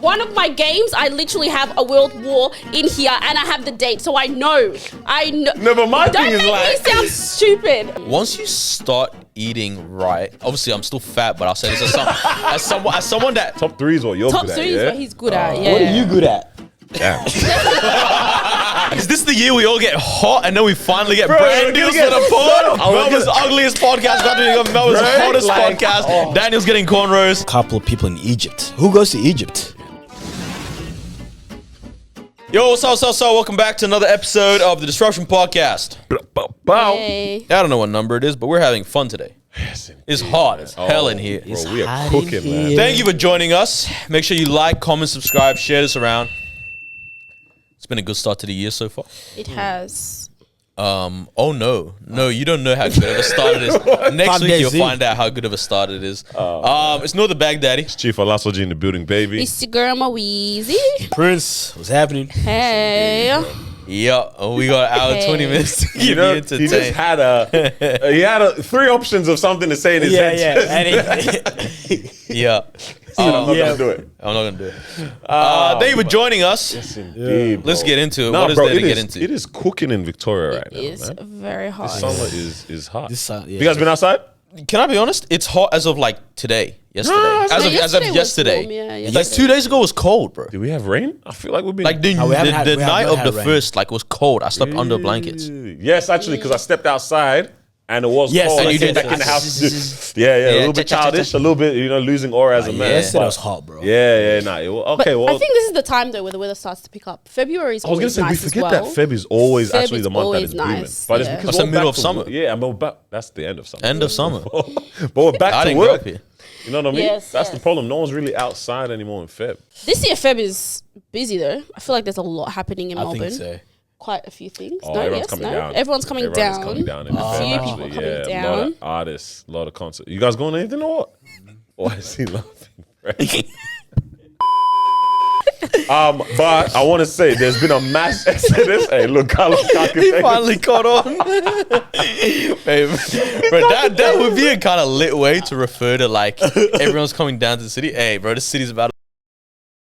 One of my games, I literally have a world war in here, and I have the date, so I know. No, but my Don't thing is make like, me sound stupid. Once you start eating right, obviously I'm still fat, but I'll say this as someone that top three is what you're Top good at. three is Yeah? what he's good at. Yeah. What are you good at? Damn. is this the year we all get hot and then we finally get Bro, brand we're deals gonna for the get- pod? No, Melbourne's ugliest podcast got to become Melbourne's Right? hottest Like, podcast. Daniel's getting cornrows. Couple of people in Egypt. Who goes to Egypt? Yo, so welcome back to another episode of the Disruption Podcast. Bow. Hey. I don't know what number it is, but we're having fun today. Yes, It's hot as hell in here. Bro, we are hot in cooking, here. man. Thank you for joining us. Make sure you like, comment, subscribe, share this around. It's been a good start to the year so far. It has. Oh no, you don't know how good of a start it is. Next week you'll find out how good of a start it is. It's no the Baghdaddy. Chief Alasoji in the building, baby. It's your girl, my Weezy. Prince, what's happening? Hey. Yeah, we got our Hey. 20 minutes to You give know, you he just entertained. had three options of something to say in his head. Yeah. I'm not gonna do it. I'm not gonna do it. Thank you for joining us. Yes, indeed. Let's get into it. Nah, What is bro, there to it get is- into? It is cooking in Victoria right now, It's man. very hot. This summer is hot. Yeah. You guys been outside? Can I be honest? It's hot as of like today. Yesterday. As of yesterday was yesterday. warm, yeah, Like yesterday. 2 days ago was cold, bro. Did we have rain? I feel like we've been Like the we haven't had- the we have night not of had the rain. first, like was cold. I slept under blankets. Yes, actually, because I stepped outside and it was Yes, cold. and I you stepped did. back in the house. Yeah, a little bit childish, a little bit, losing aura as a man. Yesterday But- was hot, bro. Yeah, nah. But Okay, well, I think this is the time though where the weather starts to pick up. February is I was gonna always say nice we forget as well. that Feb is always Feb actually is the month that always is booming, nice, but it's yeah. because That's the we're middle back of to summer. work. Yeah, and we're back. That's the end of summer. End of summer. But we're back I to didn't grow work. up here. You know what I mean? Yes, That's the yes. problem. No one's really outside anymore in Feb. This year Feb is busy though. I feel like there's a lot happening in I Melbourne. think so. Quite a few things. Oh, no, everyone's yes, coming no. down. Everyone's coming Everyone's down. coming down in A Feb, few actually. people coming A lot down. of artists, a lot of concerts. You guys going to anything or what? Oh, I see laughing. Right? But I want to say there's been a mass exodus. Hey, look, Carlos He finally caught on. Hey, bro, that would be a kind of lit way to refer to like everyone's coming down to the city. Hey, bro, the city's about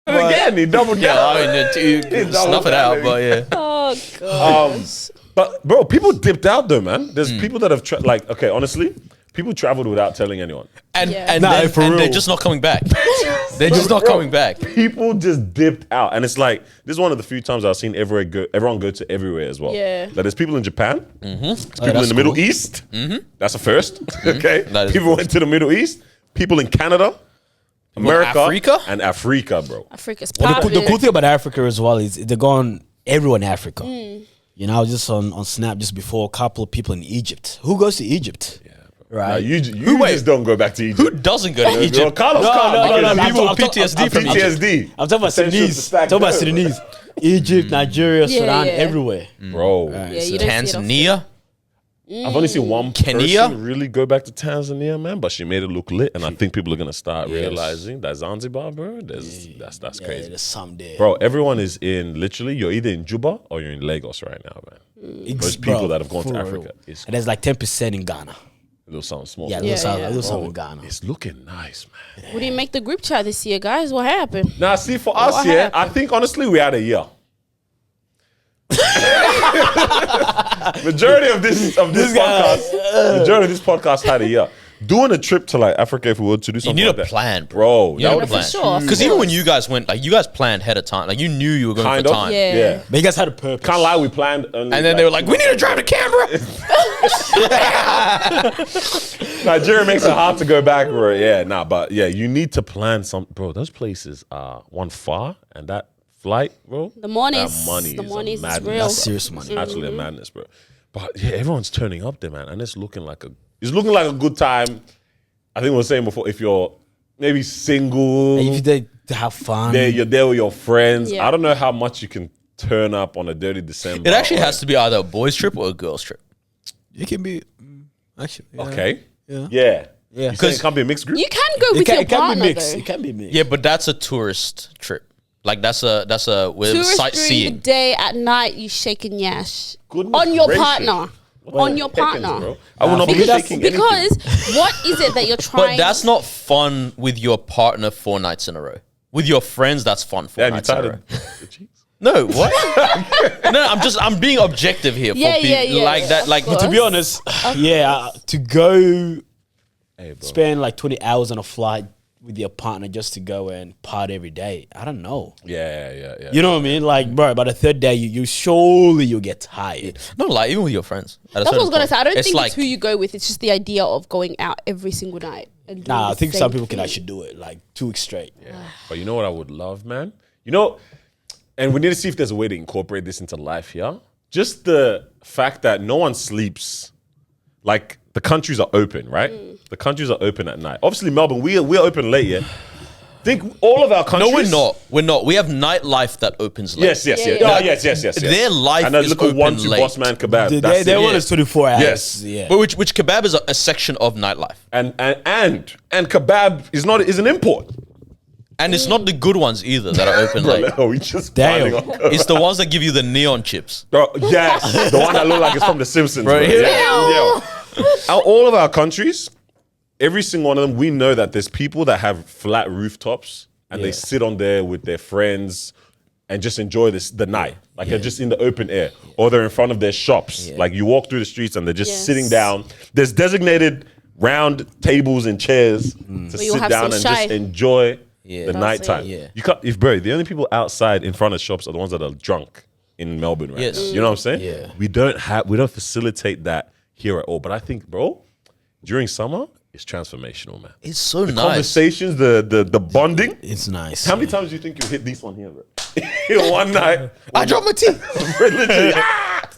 to. again. He doubled Yeah, down. I mean, you snuff it out, but yeah. Oh gosh. But bro, people dipped out though, man. There's people that have okay, honestly, people traveled without telling anyone. And Yeah. and, Nah, then, for and they're real. just not coming back. They're just not Bro, coming back. People just dipped out, and it's like this is one of the few times I've seen everyone go to everywhere as well. Yeah. Like there's people in Japan, there's people in that's the Middle cool. East. That's a first. Okay, That is people went to the Middle East. People in Canada, America, Africa? and Africa, bro. Africa's Well, part of the cool it. thing about Africa as well is they're going everywhere in Africa. You know, I was just on Snap just before, a couple of people in Egypt. Who goes to Egypt? Nah, Right? you just don't go back to Egypt. Who doesn't go to Yo, Egypt? Carlos can't, no, because no, no, People I'm with talking- PTSD I'm from talking- Egypt. PTSD. I'm talking about Potential to Sudanese. stack Talking about down. Sudanese. Egypt, Nigeria, Yeah, Sudan, yeah. everywhere. Bro. Yeah, you don't see it often. Tanzania? I've only seen one Kenya? person really go back to Tanzania, man, but she made it look lit, and I think people are gonna start realizing that Zanzibar, bro, that's Yeah, crazy, there's some there. bro. Everyone is in literally. You're either in Juba or you're in Lagos right now, man. Those people that have gone to for Africa, real. it's And there's like 10% in Ghana. a little something small. Yeah, bro. there's yeah. some in Ghana. It's looking nice, man. We didn't make the group chat this year, guys. What happened? Now, see, for us, What yeah, happened? I think honestly we had a year. Majority of this podcast had a year. Doing a trip to like Africa, if we were to do You something need like a that, plan, bro. You that need would a be plan. sure, of Because even when course. you guys went, like you guys planned ahead of time. Like you knew you were going Kind for of. time. Yeah. Yeah. But you guys had a purpose. Can't lie, we planned. Only And then they were like, we need to drive to Canberra. Nigeria makes it hard to go back, bro. Yeah, nah, but yeah, you need to plan some, bro. Those places are one far, and that flight, bro. The monies. That money The is monies is madness. real. That's serious money. It's actually a madness, bro. But yeah, everyone's turning up there, man, and it's looking like a good time. I think we were saying before, if you're maybe single, And if you did to have fun. you're there with your friends. Yeah. I don't know how much you can turn up on a dirty December. It actually has to be either a boys trip or a girls trip. It can be, actually. Yeah. Okay. Yeah. Yeah. Yeah. You saying it can't be a mixed group? You can go It with can, your it can be partner mixed. though. It can be mixed. Yeah, but that's a tourist trip. Like that's a with Tourist during the sightseeing. day, at night you shaking yash Goodness on your gracious. partner. What On the your heckins, partner. bro? I will not be Because, shaking anything. because what is it that you're trying? But that's not fun with your partner 4 nights in a row. With your friends, that's fun. For Damn, you tired of the cheeks? No, what? I'm being objective here. Yeah, for people yeah, like that. Like, of To be honest, to go Hey, bro. spend like 20 hours on a flight with your partner just to go and party every day. I don't know. Yeah. You know what I mean? Like, bro, by the third day, you surely you'll get tired. no, like even with your friends. That's what I was gonna say. I don't think it's who you go with. It's just the idea of going out every single night. And doing Nah, I the think same some people can thing. actually do it like 2 weeks straight. Yeah. But you know what I would love, man? You know, and we need to see if there's a way to incorporate this into life here. Just the fact that no one sleeps. Like, the countries are open, right? The countries are open at night. Obviously, Melbourne, we're open late, yeah? Think all of our countries. No, we're not. We're not. We have nightlife that opens late. Yes. Yeah. Oh, yes. Their life and that is little open one to late. boss man kebab. They That's it. want us 24 hours. Yes. Yeah. But which kebab is a section of nightlife. And kebab is an import. And it's not the good ones either that are open late. Oh, we just Damn. piling on kebab. It's the ones that give you the neon chips. Bro, yes, the one that look like it's from The Simpsons. Bro, Bro. yeah. Out all of our countries, every single one of them, we know that there's people that have flat rooftops and they sit on there with their friends and just enjoy the night. Like they're just in the open air. Or they're in front of their shops. Like you walk through the streets and they're just sitting down. There's designated round tables and chairs to you'll sit have down some and chai. just enjoy the That's nighttime. it. Yeah. You can't, the only people outside in front of shops are the ones that are drunk in Melbourne right Yes. now. You know what I'm saying? Yeah. We don't facilitate that here at all. But I think, bro, during summer, it's transformational, man. It's so nice. Conversations, the bonding. It's nice. How many times do you think you hit this one here, bro? In one night. I dropped my teeth. Literally,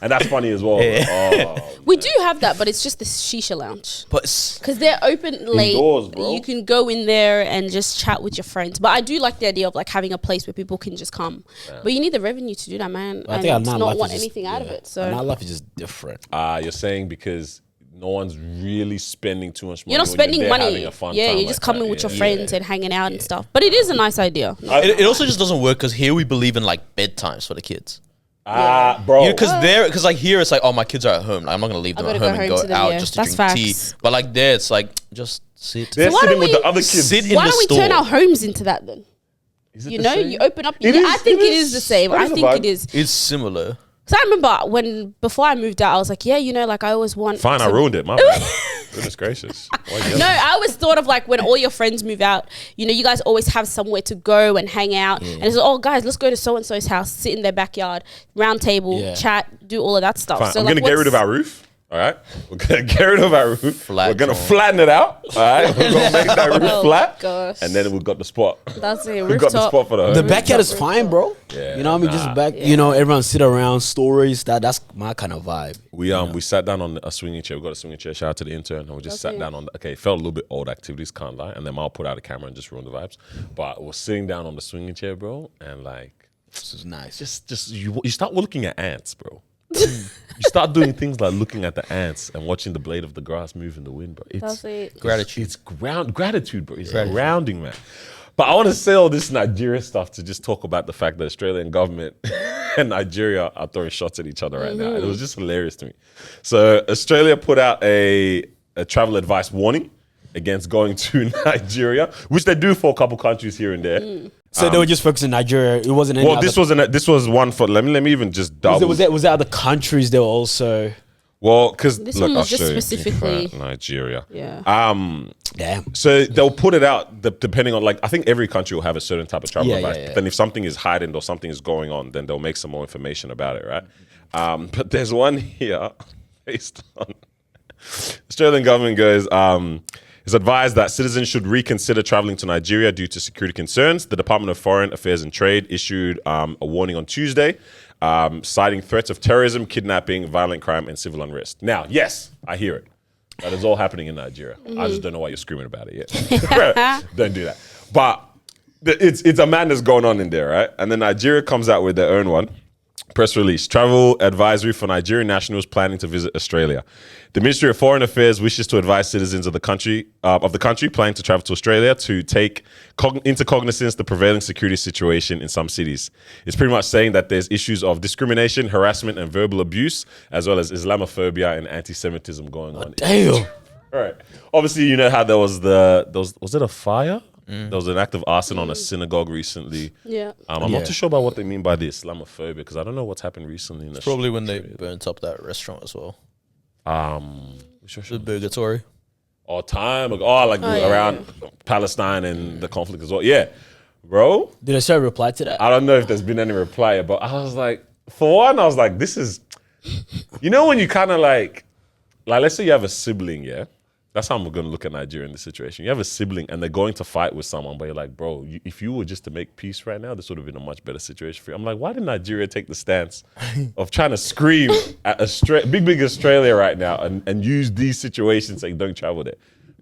and that's funny as well. Oh, We do have that, but it's just the shisha lounge. But Because they're open late. Indoors, bro. You can go in there and just chat with your friends. But I do like the idea of like having a place where people can just come. But you need the revenue to do that, man. I and think our to nightlife not is want just- anything out of yeah. it. So Our nightlife is just different. you're saying because no one's really spending too much money. you're not when spending there money. having a fun Yeah, time you're like just coming that. with your Yeah. friends and hanging out and stuff. But it is a nice idea. it also just doesn't work because here we believe in like bedtimes for the kids. Bro. Because like here it's like, oh, my kids are at home. Like, I'm not gonna leave them gotta at go home and home go to them, out yeah. just to That's drink tea. facts. But like there, it's like just sit. They're why sitting don't with we the other kids. sit in Why the don't we store. turn our homes into that then? Is it You the know, same? you open up. It I is- think it it is the same. That I is a think vibe. it is. It's similar. Because I remember before I moved out, I was like, yeah, you know, like I always want. Fine, I to- ruined it. My bad. Goodness gracious. Why you No, yelling? I always thought of like when all your friends move out, you know, you guys always have somewhere to go and hang out. And it's like, oh, guys, let's go to so and so's house, sit in their backyard, round table, Yeah. chat, do all of that stuff. Fine, So I'm like, gonna get rid of our roof. All right, we're gonna get rid of our roof. Flat We're gonna drawing. flatten it out. All right, we're gonna make that roof Oh, flat, gosh. and then we've got the spot. That's it. We've got the Rooftop. spot for the home. The backyard is fine, bro. Yeah, You know what I mean? nah. Just back, you know, everyone sit around, stories. That's my kind of vibe. We sat down on a swinging chair. We got a swinging chair. Shout out to the intern. And we just sat down on. It felt a little bit old activities, can't lie. And then Mal put out a camera and just ruined the vibes. But we're sitting down on the swinging chair, bro, and like This is nice. just you start looking at ants, bro. You start doing things like looking at the ants and watching the blade of the grass move in the wind, bro. That's it. Gratitude. It's gratitude, bro. It's grounding, man. But I want to say all this Nigeria stuff to just talk about the fact that Australian government and Nigeria are throwing shots at each other right now. It was just hilarious to me. So Australia put out a travel advice warning against going to Nigeria, which they do for a couple countries here and there. So they were just focusing on Nigeria. It wasn't any Well, other, this was one for. Let me even just double. was there other countries they were also Well, because This look, one I'll was just show you. specifically- Nigeria. Yeah. damn. So they'll put it out depending on, like, I think every country will have a certain type of travel Yeah, advice. yeah, yeah. But then if something is heightened or something is going on, then they'll make some more information about it, right? But there's one here based on Australian government goes, it's advised that citizens should reconsider traveling to Nigeria due to security concerns. The Department of Foreign Affairs and Trade issued a warning on Tuesday, citing threats of terrorism, kidnapping, violent crime, and civil unrest. Now, yes, I hear it. That is all happening in Nigeria. I just don't know why you're screaming about it yet. Don't do that. But it's a madness going on in there, right? And then Nigeria comes out with their own one. Press release. Travel advisory for Nigerian nationals planning to visit Australia. The Ministry of Foreign Affairs wishes to advise citizens of the country planning to travel to Australia to take into cognizance the prevailing security situation in some cities. It's pretty much saying that there's issues of discrimination, harassment, and verbal abuse, as well as Islamophobia and anti-Semitism going on. Damn. All right. Obviously, you know how there was was it a fire There was an act of arson on a synagogue recently. Yeah. I'm not too sure about what they mean by the Islamophobia because I don't know what's happened recently. In Probably when they burnt up that restaurant as well. The Burgatory. Time ago. Around Palestine and the conflict as well. Yeah, bro. Did I start reply to that? I don't know if there's been any reply, but I was like, for one, I was like, this is, you know, when you kind of like, let's say you have a sibling, yeah? That's how I'm going to look at Nigeria in this situation. You have a sibling and they're going to fight with someone, but you're like, bro, if you were just to make peace right now, this would have been a much better situation for you. I'm like, why did Nigeria take the stance of trying to scream at big Australia right now and use these situations saying don't travel there?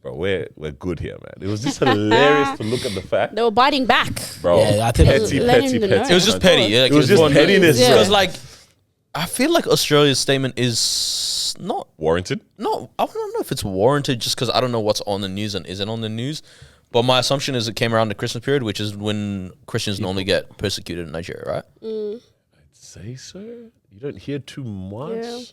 Bro, we're good here, man. It was just hilarious to look at the fact. They were biting back. Bro, Yeah, I think petty. It was just petty. Yeah, It was just pettiness. Yeah. Because like, I feel like Australia's statement is not Warranted? No, I don't know if it's warranted just because I don't know what's on the news and isn't on the news. But my assumption is it came around the Christmas period, which is when Christians normally get persecuted in Nigeria, right? I'd say so. You don't hear too much. Yeah. You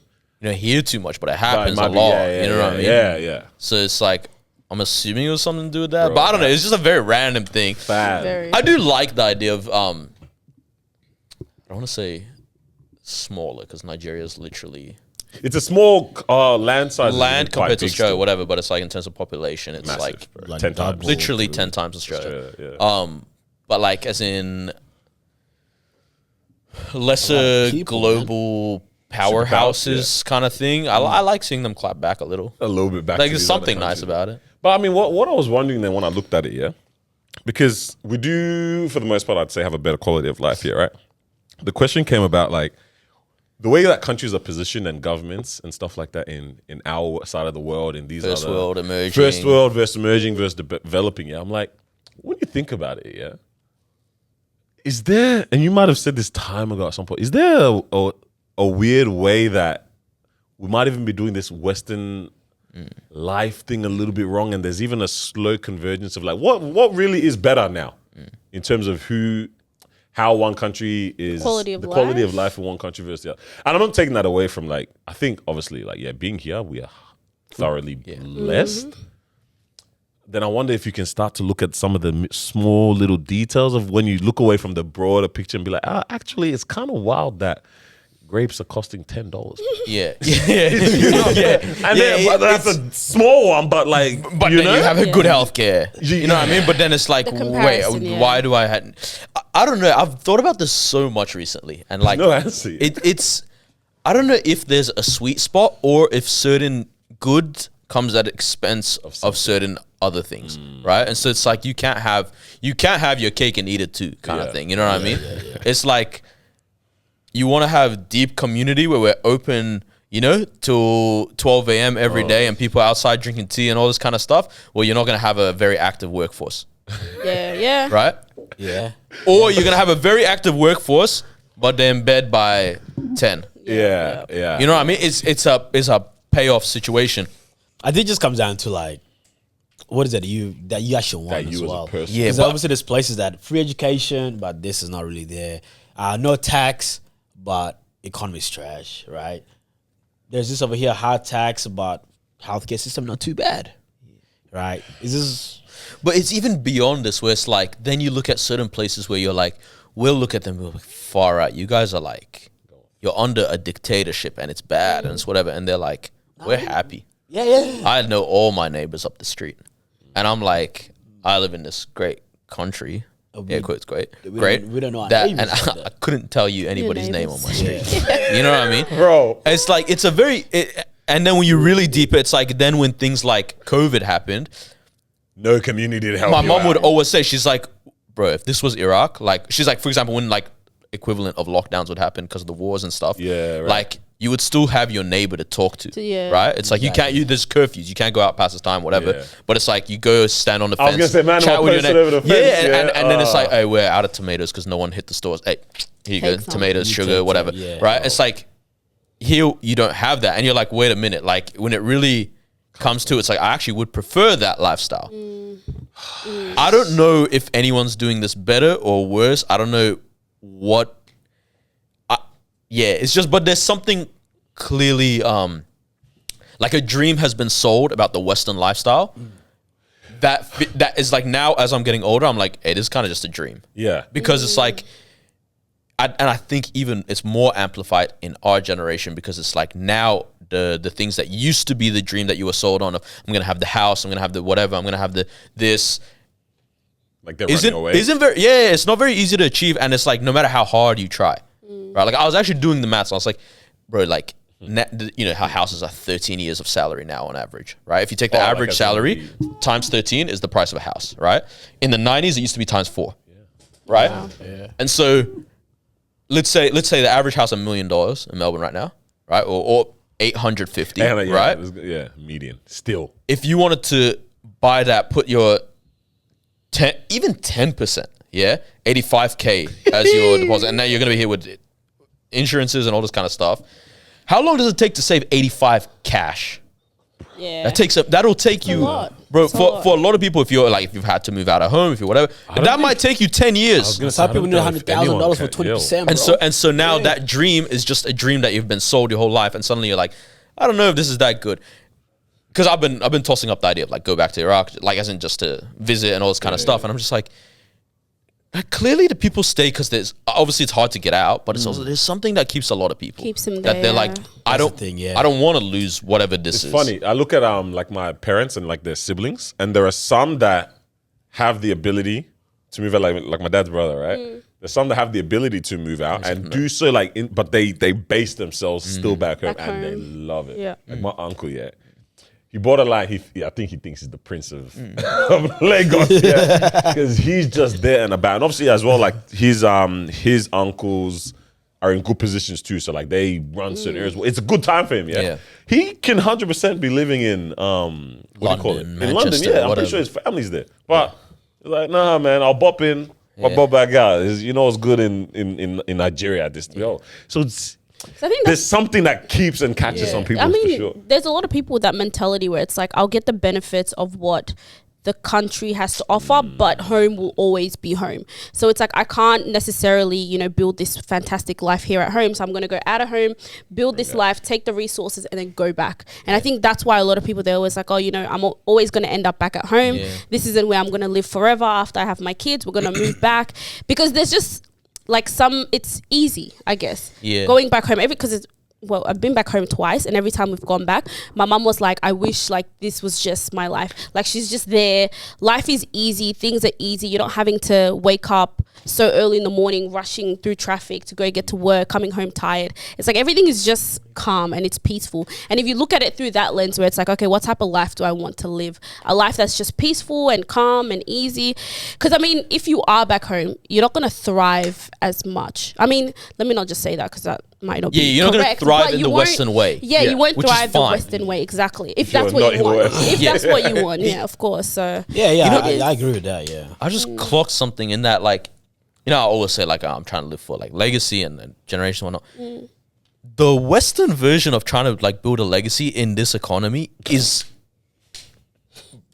don't hear too much, but it happens Might a be- lot. yeah, you know what I mean? Yeah. So it's like, I'm assuming it was something to do with that. Bro, but I don't know. It's just a very random thing. Bad. Very. I do like the idea of, I don't want to say smaller because Nigeria is literally It's a small land size. land quite compared to big Australia, still. whatever. But it's like in terms of population, it's Massive, like bro. Like 10 times. double. literally 10 times Australia. Yeah. But like as in lesser people, global powerhouses kind of thing. I like seeing them clap back a little. A little bit back. Like to there's these other something nice countries. about it. But I mean, what I was wondering then when I looked at it, yeah, because we do, for the most part, I'd say have a better quality of life here, right? The question came about like the way that countries are positioned and governments and stuff like that in our side of the world, in these First other world, emerging. first world versus emerging versus developing. Yeah, I'm like, when you think about it, yeah, is there? And you might have said this time ago at some point. Is there a weird way that we might even be doing this Western life thing a little bit wrong, and there's even a slow convergence of like what really is better now in terms of how one country is Quality of the quality life? of life in one country versus the other. And I'm not taking that away from like I think obviously like being here we are thoroughly blessed. Then I wonder if you can start to look at some of the small little details of when you look away from the broader picture and be like, actually, it's kind of wild that grapes are costing $10. Yeah. You know? And then, but that's a small one, but like, But you then know? you have a good healthcare. You know what I mean? But then it's like, The wait, comparison, yeah. why do I had? I don't know. I've thought about this so much recently, and like, no answer. it's. I don't know if there's a sweet spot or if certain good comes at expense of certain other things, right? And so it's like you can't have your cake and eat it too, kind of thing. You know what I mean? It's like you want to have deep community where we're open, you know, till 12 a.m. every day and people are outside drinking tea and all this kind of stuff. Well, you're not going to have a very active workforce, Yeah. right? Yeah. Or you're going to have a very active workforce, but they're in bed by 10. Yeah. You know what I mean? It's a payoff situation. I think it just comes down to like, what is it that you actually want That as you as a well? person. Yeah, Because but- obviously there's places that free education, but this is not really there. No tax, but economy's trash, right? There's this over here, high tax, but healthcare system not too bad, right? Is this? But it's even beyond this, where it's like, then you look at certain places where you're like, we'll look at them, we're like, far out. You guys are like, you're under a dictatorship and it's bad and it's whatever. And they're like, we're happy. Yeah. I know all my neighbors up the street. And I'm like, I live in this great country. Yeah, quotes great. Great. we don't know our that. neighbors And like that. I couldn't tell you anybody's name on neighbors. my street. You know what I mean? Bro. It's like, it's a very, and then when you really deep it, it's like, then when things like COVID happened, No community to help my you mom out. would always say, she's like, bro, if this was Iraq, like, she's like, for example, when like equivalent of lockdowns would happen because of the wars and stuff. Yeah, right. Like, you would still have your neighbor to talk to. Yeah. Right? It's like, there's curfews. You can't go out past this time, whatever. Yeah. But it's like, you go stand on the I was fence. gonna say, man, chat I'm with your posted neighbor. over the fence, And then it's like, yeah. hey, we're out of tomatoes because no one hit the stores. Hey, here you go. Take some. Tomatoes, You sugar, take whatever. some, yeah. Right? It's like, here you don't have that. And you're like, wait a minute. Like, when it really comes to it, it's like, I actually would prefer that lifestyle. I don't know if anyone's doing this better or worse. I don't know what. It's just, but there's something clearly, like a dream has been sold about the Western lifestyle that is like now as I'm getting older, I'm like, hey, this is kind of just a dream. Yeah. Because it's like, and I think even it's more amplified in our generation because it's like now the things that used to be the dream that you were sold on of I'm gonna have the house, I'm gonna have the whatever, I'm gonna have the this. Like they're running away. It's not very easy to achieve, and it's like no matter how hard you try, right? Like I was actually doing the maths, and I was like, bro, like you know how houses are 13 years of salary now on average, right? If you take the average salary times 13 is the price of a house, right? In the 90s, it used to be times 4, right? Wow. Yeah. And so let's say the average house $1 million in Melbourne right now, right? Or 850, right? Yeah, median still. If you wanted to buy that, put your 10%, yeah, 85K as your deposit, and now you're gonna be here with insurances and all this kind of stuff. How long does it take to save 85 cash? Yeah, that'll take you, bro. For a lot of people, if you've had to move out of home, if you're whatever, that might take you 10 years. Some people need $100,000 for 20%, and so now that dream is just a dream that you've been sold your whole life, and suddenly you're like, I don't know if this is that good. Because I've been tossing up the idea of like go back to Iraq, like as in just to visit and all this kind of stuff, and I'm just like clearly the people stay because there's obviously it's hard to get out, but it's also there's something that keeps a lot of people them there. That they're like I don't want to lose whatever this is. It's funny. I look at like my parents and like their siblings, and there are some that have the ability to move out, like my dad's brother, right? There's some that have the ability to move out and do so but they base themselves still back home and they love it. Yeah. Like my uncle, he bought a line. I think he thinks he's the prince of Lagos, because he's just there and about. And obviously, as well, like his uncles are in good positions too. So like they run certain areas. It's a good time for him. Yeah. He can 100% be living in London, in London. Manchester, Yeah, I'm pretty sure his family's there. But he's like, nah, man, I'll bop in. I'll bop back out. You know what's good in Nigeria at this. So I think there's something that keeps and catches some people. For sure. There's a lot of people with that mentality where it's like, I'll get the benefits of what the country has to offer, but home will always be home. So it's like, I can't necessarily, build this fantastic life here at home. So I'm going to go out of home, build this life, take the resources, and then go back. And I think that's why a lot of people, they're always like, I'm always going to end up back at home. Yeah. This isn't where I'm going to live forever. After I have my kids, we're going to move back. Because there's just like it's easy, I guess. Yeah. Going back home, because I've been back home twice, and every time we've gone back, my mum was like, I wish like this was just my life. Like she's just there. Life is easy. Things are easy. You're not having to wake up so early in the morning, rushing through traffic to go get to work, coming home tired. It's like everything is just calm and it's peaceful. And if you look at it through that lens where it's like, okay, what type of life do I want to live? A life that's just peaceful and calm and easy. Because I mean, if you are back home, you're not going to thrive as much. I mean, let me not just say that because that might not be you're not going to thrive in the Western way. Yeah, you won't thrive the Western way, exactly. If that's what you want. If that's what you want, of course. So I agree with that, I just clocked something in that, like, I always say, like, I'm trying to live for, like, legacy and generation and whatnot. The Western version of trying to, like, build a legacy in this economy is,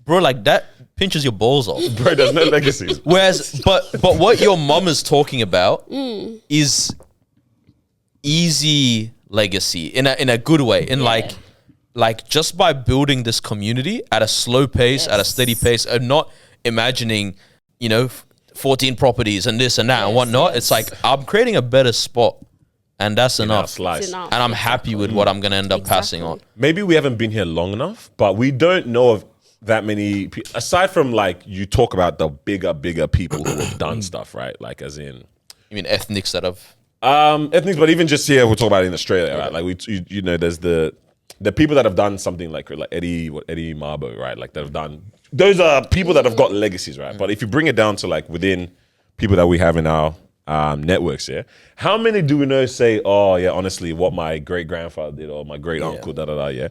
bro, like, that pinches your balls off. Bro, there's no legacies. Whereas, but what your mum is talking about is easy legacy in a good way. Like just by building this community at a slow pace, at a steady pace, and not imagining, 14 properties and this and that and whatnot. It's like, I'm creating a better spot, and that's enough. And I'm happy with what I'm going to end up passing on. Maybe we haven't been here long enough, but we don't know of that many people, aside from like you talk about the bigger people who have done stuff, right? Like as in, you mean ethnics that have ethnics, but even just here, we'll talk about it in Australia, right? Like there's the people that have done something like Eddie Marbo, right? Like that have done. Those are people that have got legacies, right? But if you bring it down to like within people that we have in our networks, how many do we know say, oh yeah, honestly, what my great grandfather did or my great uncle, yeah.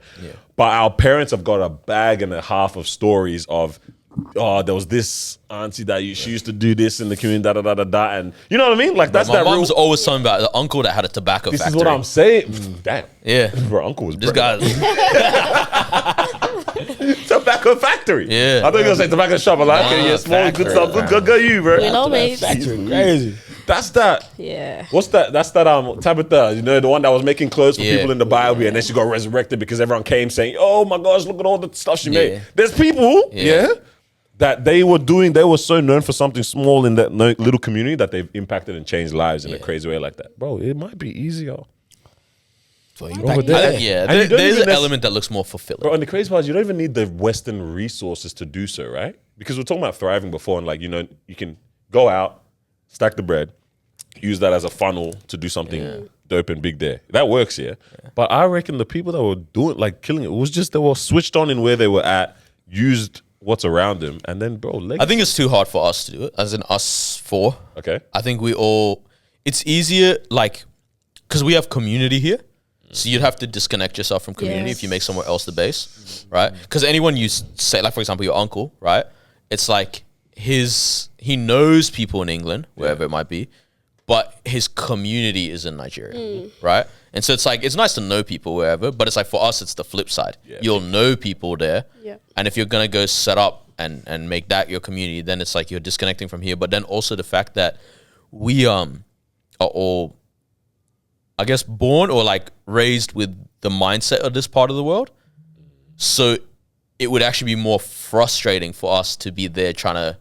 But our parents have got a bag and a half of stories of, oh, there was this auntie that she used to do this in the community, and you know what I mean? Like that's my mom's always talking about the uncle that had a tobacco factory. This is what I'm saying. Damn. Yeah. Bro, uncle was this guy. Tobacco factory. Yeah. I thought you were gonna say tobacco shop. I'm like, okay, small, factory. good stuff. Good go you, bro. We know, mate. Factory, crazy. That's that. Yeah. What's that? That's that Tabitha, the one that was making clothes for people in the Bible, and then she got resurrected because everyone came saying, oh my gosh, look at all the stuff she made. There's people, that they were so known for something small in that little community that they've impacted and changed lives in a crazy way like that. Bro, it might be easier. For Over impact. there. Yeah, And you don't there's even an element that looks more fulfilling. Bro, and the crazy part is you don't even need the Western resources to do so, right? Because we're talking about thriving before, and like, you know, you can go out, stack the bread, use that as a funnel to do something dope and big there. That works, yeah. But I reckon the people that were doing, like, killing it, was just they were switched on in where they were at, used what's around them, and then, bro, I think it's too hard for us to do it, as in us four. okay. I think it's easier, like, because we have community here. So you'd have to disconnect yourself from community if you make somewhere else the base, right? Because anyone you say, like, for example, your uncle, right? It's like he knows people in England, wherever it might be, but his community is in Nigeria, right? And so it's like, it's nice to know people wherever, but it's like for us, it's the flip side. Yeah. You'll know people there. Yeah. And if you're going to go set up and make that your community, then it's like you're disconnecting from here. But then also the fact that we are all, I guess, born or like raised with the mindset of this part of the world. So it would actually be more frustrating for us to be there trying to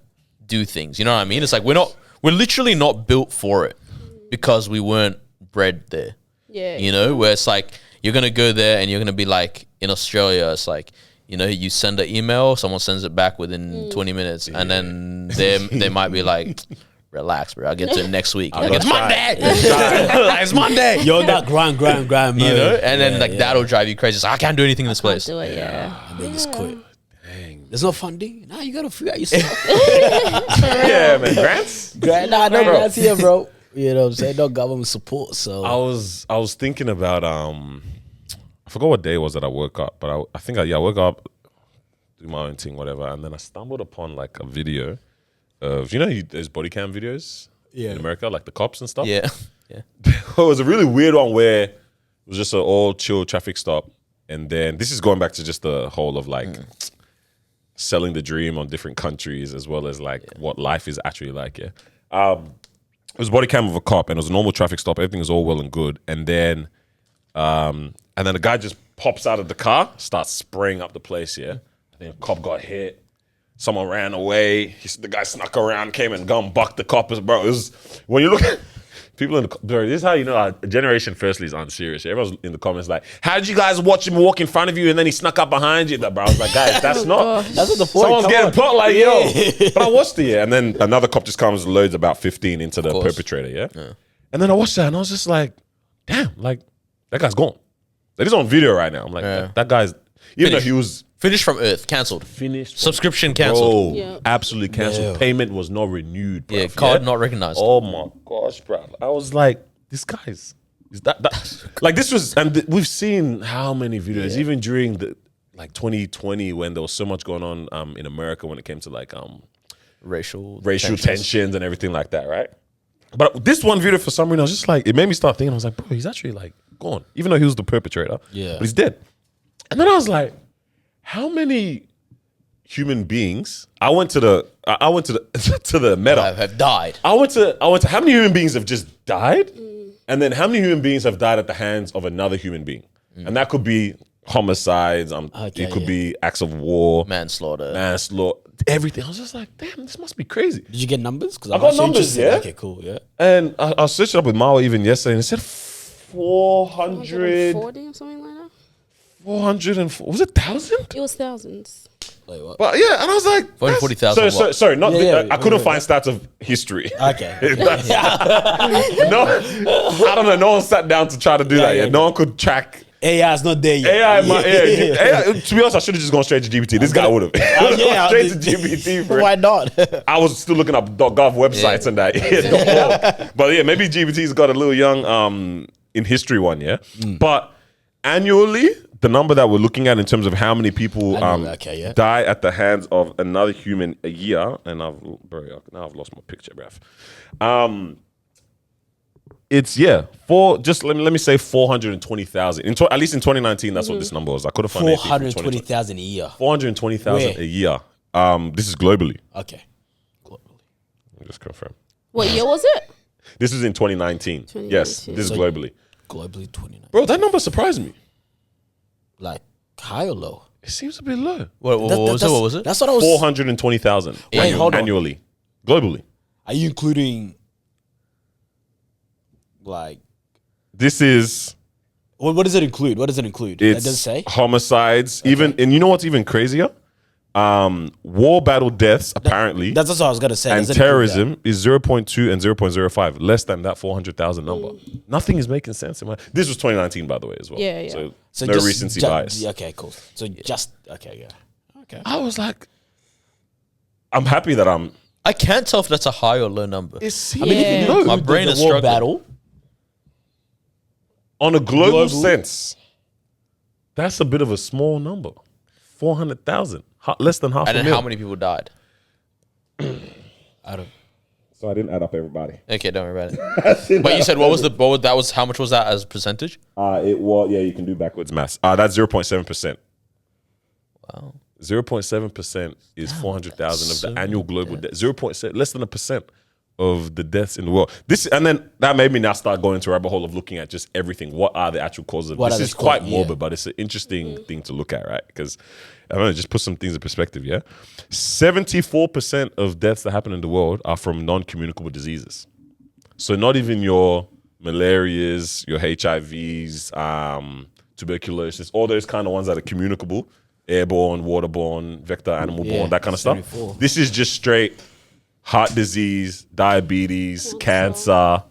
do things. You know what I mean? It's like we're literally not built for it because we weren't bred there. Yeah. You know, where it's like you're going to go there and you're going to be like in Australia, it's like, you know, you send an email, someone sends it back within 20 minutes, and then they might be like, relax, bro. I'll get to it next week. Like, it's Monday. It's Monday. You're not grind, You know, and then that'll drive you crazy. So I can't do anything in this place. Do it, yeah. And then just quit. There's no funding. Nah, you gotta figure out yourself. Yeah, man. Grants? No grants here, bro. You know what I'm saying? No government support. So I was thinking about I forgot what day it was that I woke up, but I think I woke up, do my own thing, whatever, and then I stumbled upon like a video of, you know, there's body cam videos in America, like the cops and stuff. Yeah. It was a really weird one where it was just an all chill traffic stop, and then this is going back to just the whole of like selling the dream on different countries as well as like what life is actually like. Yeah, it was a body cam of a cop, and it was a normal traffic stop. Everything was all well and good, and then the guy just pops out of the car, starts spraying up the place. Yeah, I think a cop got hit. Someone ran away. The guy snuck around, came and gun bucked the cop. Bro, it was, when you look at people in the, bro, this is how you know our generation firstly is unserious. Everyone's in the comments like, how did you guys watch him walk in front of you and then he snuck up behind you? Bro, I was like, guys, that's not the point. Someone's getting put like, yo. But I watched it, and then another cop just comes and loads about 15 into the perpetrator, yeah? And then I watched that and I was just like, damn, like, that guy's gone. Like, he's on video right now. I'm like, that guy's, even though he was Finished from Earth, cancelled. finished. Subscription cancelled. Bro, absolutely cancelled. Payment was not renewed, bro. Yeah, card not recognized. Oh my gosh, bro. I was like, this guy's, is that like this was, and we've seen how many videos, even during the, like 2020 when there was so much going on in America when it came to like Racial tensions and everything like that, right? But this one video, for some reason, I was just like, it made me start thinking, I was like, bro, he's actually like gone. Even though he was the perpetrator. Yeah. But he's dead. And then I was like, how many human beings, I went to the to the meta. have died. I went to how many human beings have just died? And then how many human beings have died at the hands of another human being? And that could be homicides, it could be acts of war, Manslaughter. everything. I was just like, damn, this must be crazy. Did you get numbers? Because I got numbers, yeah. Okay, cool, yeah. And I searched it up with Marwa even yesterday, and it said 400, 140 or something like that. 404, was it 1,000? It was thousands. Wait, what? But yeah, and I was like, 440,000 So, what? sorry, not Yeah, I couldn't find stats of history. Okay. That's- no, I don't know. No one sat down to try to do that yet. No one could track. AI is not there yet. AI, to be honest, I should have just gone straight to GPT. This guy would have. Straight to GPT, bro. Why not? I was still looking up .gov websites and that. Yeah, but yeah, maybe GPT's got a little young in history one, yeah. But annually, the number that we're looking at in terms of how many people die at the hands of another human a year, and now I've lost my picture, bruv. It's let me say 420,000. At least in 2019, that's what this number was. I could have found 420,000 a year. 420,000 a year. This is globally. Okay. Let me just confirm. What year was it? This is in 2019. Yes, this is globally. Globally 29. Bro, that number surprised me. Like high or low? It seems a bit low. What was it? That's what I was. 420,000 Wait, hold on. annually, globally. Are you including like This is what does it include? What does it include? That it's doesn't say. homicides, even, and you know what's even crazier? War battle deaths apparently, That's what I was gonna say. and Does it include terrorism is 0.2 and 0.05, less than that 400,000 number. Nothing is making sense in my. This was 2019, by the way, as well. Yeah, yeah. So, So no just recency ju- bias. yeah, okay, cool. So just okay, yeah. Okay. I was like, I'm happy that I'm. I can't tell if that's a high or low number. It seems I mean, if you low. My brain is war struggling. battle. On a global Global. sense, that's a bit of a small number. 400,000, less than half And a then mil. how many people died? I don't. So I didn't add up everybody. Okay, don't worry about it. But you said how much was that as a percentage? It was, yeah, you can do backwards maths. That's 0.7%. Wow. 0.7% is 400,000 of the annual global death. 0.7, less than a percent of the deaths in the world. This, and then that made me now start going to a rabbit hole of looking at just everything. What are the actual causes of What this? are the Is quite causes, morbid, yeah. but it's an interesting thing to look at, right? Because I don't know, just put some things in perspective. Yeah, 74% of deaths that happen in the world are from non-communicable diseases. So not even your malarias, your HIVs, tuberculosis, all those kind of ones that are communicable, airborne, waterborne, vector, animal-borne, that kind of stuff. 74. This is just straight heart disease, diabetes, cancer.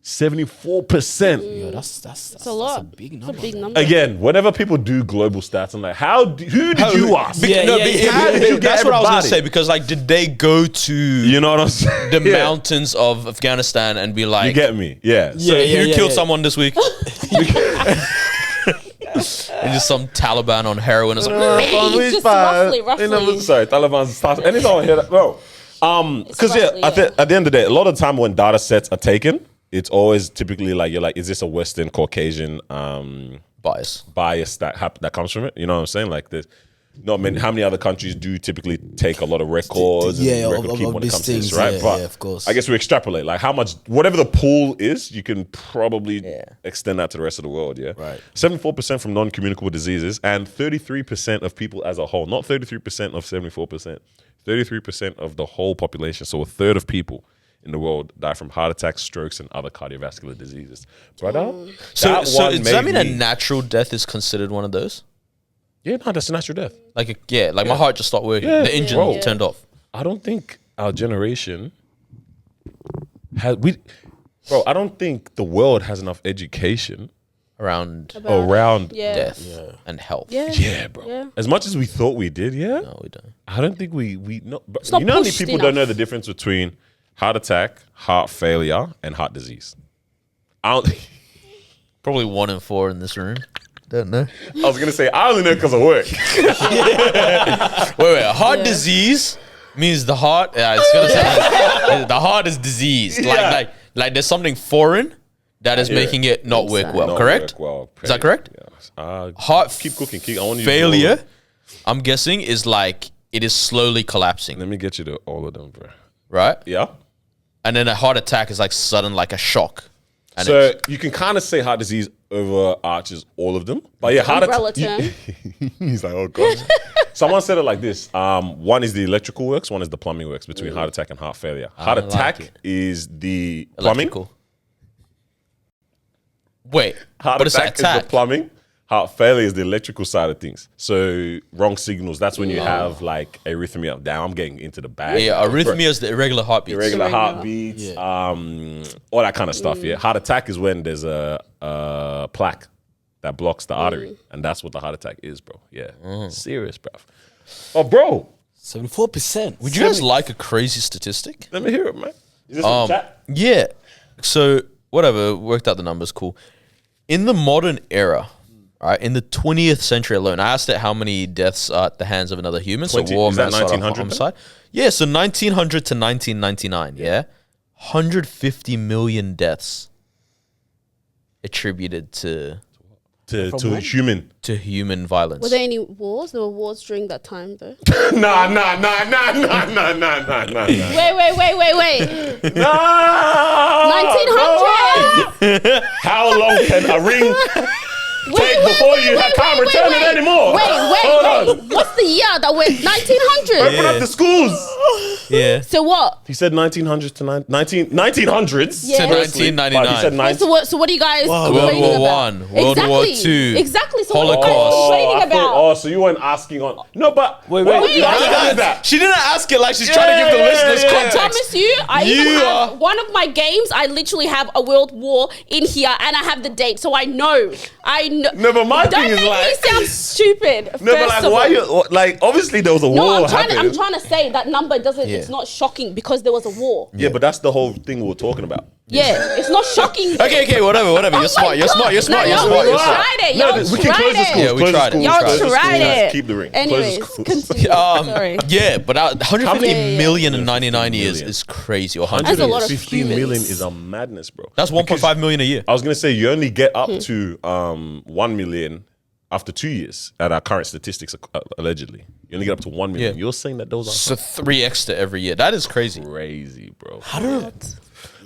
74%. Yo, that's It's a lot. That's a big It's number. a big number. Again, whenever people do global stats, I'm like, who did you ask? Yeah, No, yeah, but yeah, How did you get that's what I was gonna everybody? say, because like, did they go to You know what I'm saying? the Yeah. mountains of Afghanistan and be like, You get me? Yeah. so Yeah, who yeah, killed yeah. someone this week? And just some Taliban on heroin or something. Just roughly. Sorry, Taliban's stuff. Anytime I hear that, bro. Because roughly, at the end of the day, a lot of time when data sets are taken, it's always typically like, you're like, is this a Western Caucasian Bias. bias that comes from it? You know what I'm saying? Like this. No, I mean, how many other countries do typically take a lot of records Yeah, and record of keep when it these comes to this, things, right? yeah, But yeah, of course. I guess we extrapolate, like how much, whatever the pool is, you can probably extend that to the rest of the world, yeah? Right. 74% from non-communicable diseases and 33% of people as a whole, not 33% of 74%, 33% of the whole population, so a third of people in the world die from heart attacks, strokes, and other cardiovascular diseases. Brother, So that does one that mean made a me- natural death is considered one of those? Yeah, no, that's a natural death. Like, my heart just stopped working. Yeah, The engine bro. turned off. I don't think our generation I don't think the world has enough education Around around Yeah. death and health. Yeah. Yeah, bro. Yeah. As much as we thought we did, yeah. No, we don't. I don't think we know. But not you know how many pushed people don't enough. know the difference between heart attack, heart failure, and heart disease? I don't. Probably 1 in 4 in this room. Don't know. I was gonna say I only know because of work. Wait. Heart disease means the heart. It's gonna sound the heart is diseased. Yeah. Like there's something foreign that is making it not work well. Not Correct? work well. Is that correct? Yeah. Heart Keep cooking. I want you failure, To I'm guessing, is like it is slowly collapsing, let me get you to all of them, bro. right? Yeah. And then a heart attack is like sudden, like a shock. And So you can kind of say heart disease overarches all of them, but yeah, heart Umbrella attack. term. He's like, oh god. Someone said it like this: one is the electrical works, one is the plumbing works between heart attack and heart failure. Heart like attack it. is the plumbing. electrical. Wait, Heart what is attack that? is the plumbing. Heart failure is the electrical side of things. So wrong signals. That's when you have like arrhythmia. Now I'm getting into the bag. Yeah, arrhythmia is the irregular heartbeats. Irregular Irregular. heartbeats, all that kind of stuff. Yeah, heart attack is when there's a plaque that blocks the artery, and that's what the heart attack is, bro. Yeah, serious, bro. Oh, bro, 74%. Would you guys like a crazy statistic? let me hear it, man. Is this from chat? Yeah. So whatever, worked out the numbers, cool. In the modern era, right, in the 20th century alone, I asked it how many deaths are at the hands of another human. 20 So war, is that manslaughter, 1900 then? homicide. Yeah, so 1900 to 1999, yeah. 150 million deaths attributed to To human. human violence. Were there any wars? There were wars during that time, though. Nah. Wait. No. 1900. How long can a ring? take before you can't return it anymore. Wait. What's the year that we're 1900? Open up the schools. Yeah. So what? He said 1900s to 1900s. Yeah. To Firstly, but he 1999. said Wait, so what are you guys World complaining War about? One, World War Two, Exactly. So what are you Holocaust. guys complaining I about? thought, so you weren't asking on. No, but Wait. why would you ask that? She didn't ask it like she's trying to give the Yeah, listeners yeah, yeah. I context. promise you, I You even are- have one of my games. I literally have a world war in here, and I have the date, so I know. No, but my Don't thing is make like. me sound stupid. No, but like, why you like? Obviously, there was a No, war I'm trying happening. to say that number doesn't. Yeah. It's not shocking because there was a war. Yeah, but that's the whole thing we were talking about. Yeah, it's not shocking. Okay, whatever. Oh You're my smart. You're God. smart. You're smart. No, You're y'all smart. really You're smart. tried it. No, Y'all we can tried close the it. schools. Yeah, we close the tried it. schools, Y'all close the tried schools, it. Keep the ring. Close Anyways, the schools. continue. Sorry. Yeah, but 150 Yeah. million in 99 years Million. is crazy. Or 100 That's a lot of 15 million humans. is a madness, bro. That's 1.5 million a year. I was gonna say you only get up to 1 million after 2 years at our current statistics, allegedly. You only get up to 1 million. Yeah. You're saying that those are So 3x to every year. That is crazy. crazy, bro.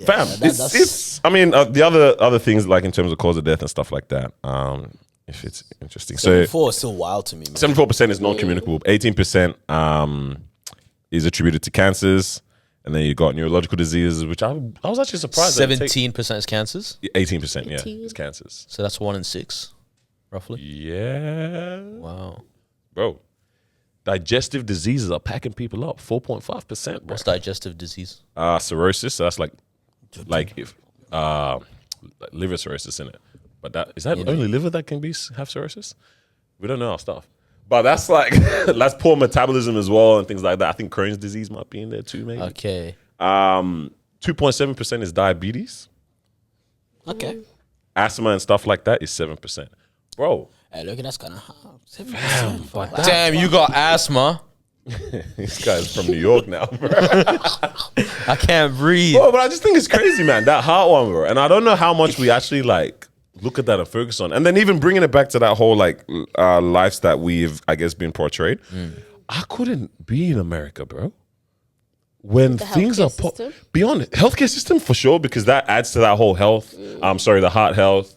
Yeah, Fam, it's I mean, the other things like in terms of cause of death and stuff like that. If it's interesting, so Before it's still wild to me, man. 74% is non-communicable. 18% is attributed to cancers, and then you got neurological diseases, which I was actually surprised. that it take- 17% is cancers. 18%, yeah, 18. it's cancers. So that's 1 in 6, roughly. Yeah, Wow. bro. Digestive diseases are packing people up. 4.5%, bro. What's digestive disease? Cirrhosis. So that's like if liver cirrhosis in it. But that is that only liver that can have cirrhosis? We don't know our stuff. But that's like that's poor metabolism as well and things like that. I think Crohn's disease might be in there too, maybe. Okay. 2.7% is diabetes. Okay. Asthma and stuff like that is 7%. Bro, Hey, look, that's kind of hard. 7%. Wow. Damn, you got asthma. this guy's from New York now, bro. I can't breathe. Bro, but I just think it's crazy, man. That heart one, bro. And I don't know how much we actually like look at that and focus on. And then even bringing it back to that whole like lives that we've, I guess, been portrayed. I couldn't be in America, bro. When The things are healthcare system? beyond healthcare system for sure, because that adds to that whole health. The heart health,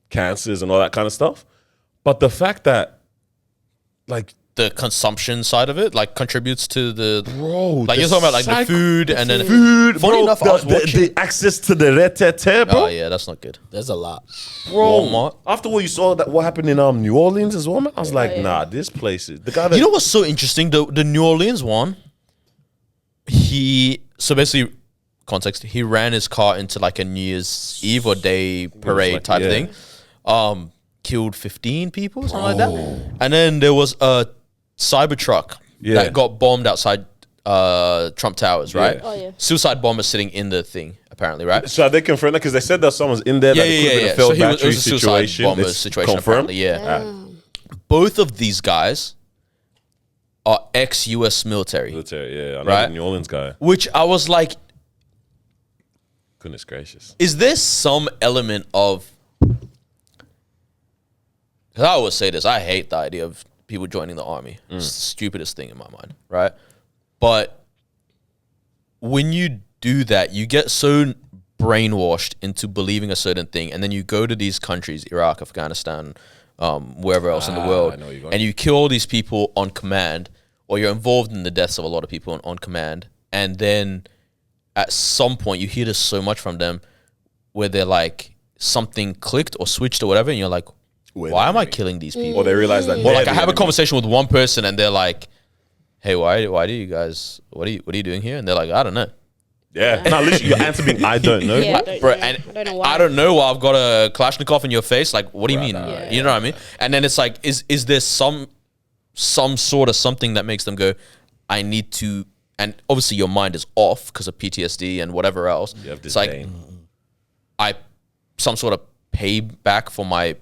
cancers, and all that kind of stuff. But the fact that, like, The consumption side of it, like, contributes to the... bro, Like, you're talking about, like, the food and then... food, Funny bro, enough, I was watching... the access to the retete, bro. Oh, yeah, that's not good. There's a lot. Bro, Walmart. after what you saw that what happened in New Orleans as well, man, I was like, yeah. nah, this place is the guy that You know what's so interesting? The New Orleans one, so basically, context, he ran his car into like a New Year's Eve or day parade like- type yeah. thing. Killed 15 people, something like that. And then there was a Cybertruck Yeah. that got bombed outside Trump Towers, right? Yeah. Oh, yeah. Suicide bomber sitting in the thing, apparently, right? so they confirmed that because they said that someone's in there. Yeah, that it could have been yeah. a failed So it battery was a suicide situation. bomber It's situation, confirmed. apparently, yeah. Both of these guys are ex-US military, Military, yeah, I know Right. the New Orleans guy. which I was like, Goodness gracious. is there some element of... Because I always say this, I hate the idea of people joining the army. It's the stupidest thing in my mind, right? But when you do that, you get so brainwashed into believing a certain thing, and then you go to these countries, Iraq, Afghanistan, wherever else in the I world, know where you're going. and you kill all these people on command, or you're involved in the deaths of a lot of people on command, and then at some point you hear this so much from them where they're like, something clicked or switched or whatever, and you're like, We're why the am I enemy. killing these people? Or they realize that. Or they're like the I have a enemy. conversation with one person and they're like, "Hey, why do you guys what are you doing here?" And they're like, "I don't know." Yeah, no, literally, your answer being, I don't know. Yeah. Like, Bro, know. and I don't know why. I don't know why I've got a Kalashnikov in your face. Like, what do you mean? Yeah. You know what I mean? And then it's like, is there some sort of something that makes them go, I need to, and obviously your mind is off because of PTSD and whatever else. You have It's like, disdain. some sort of payback for my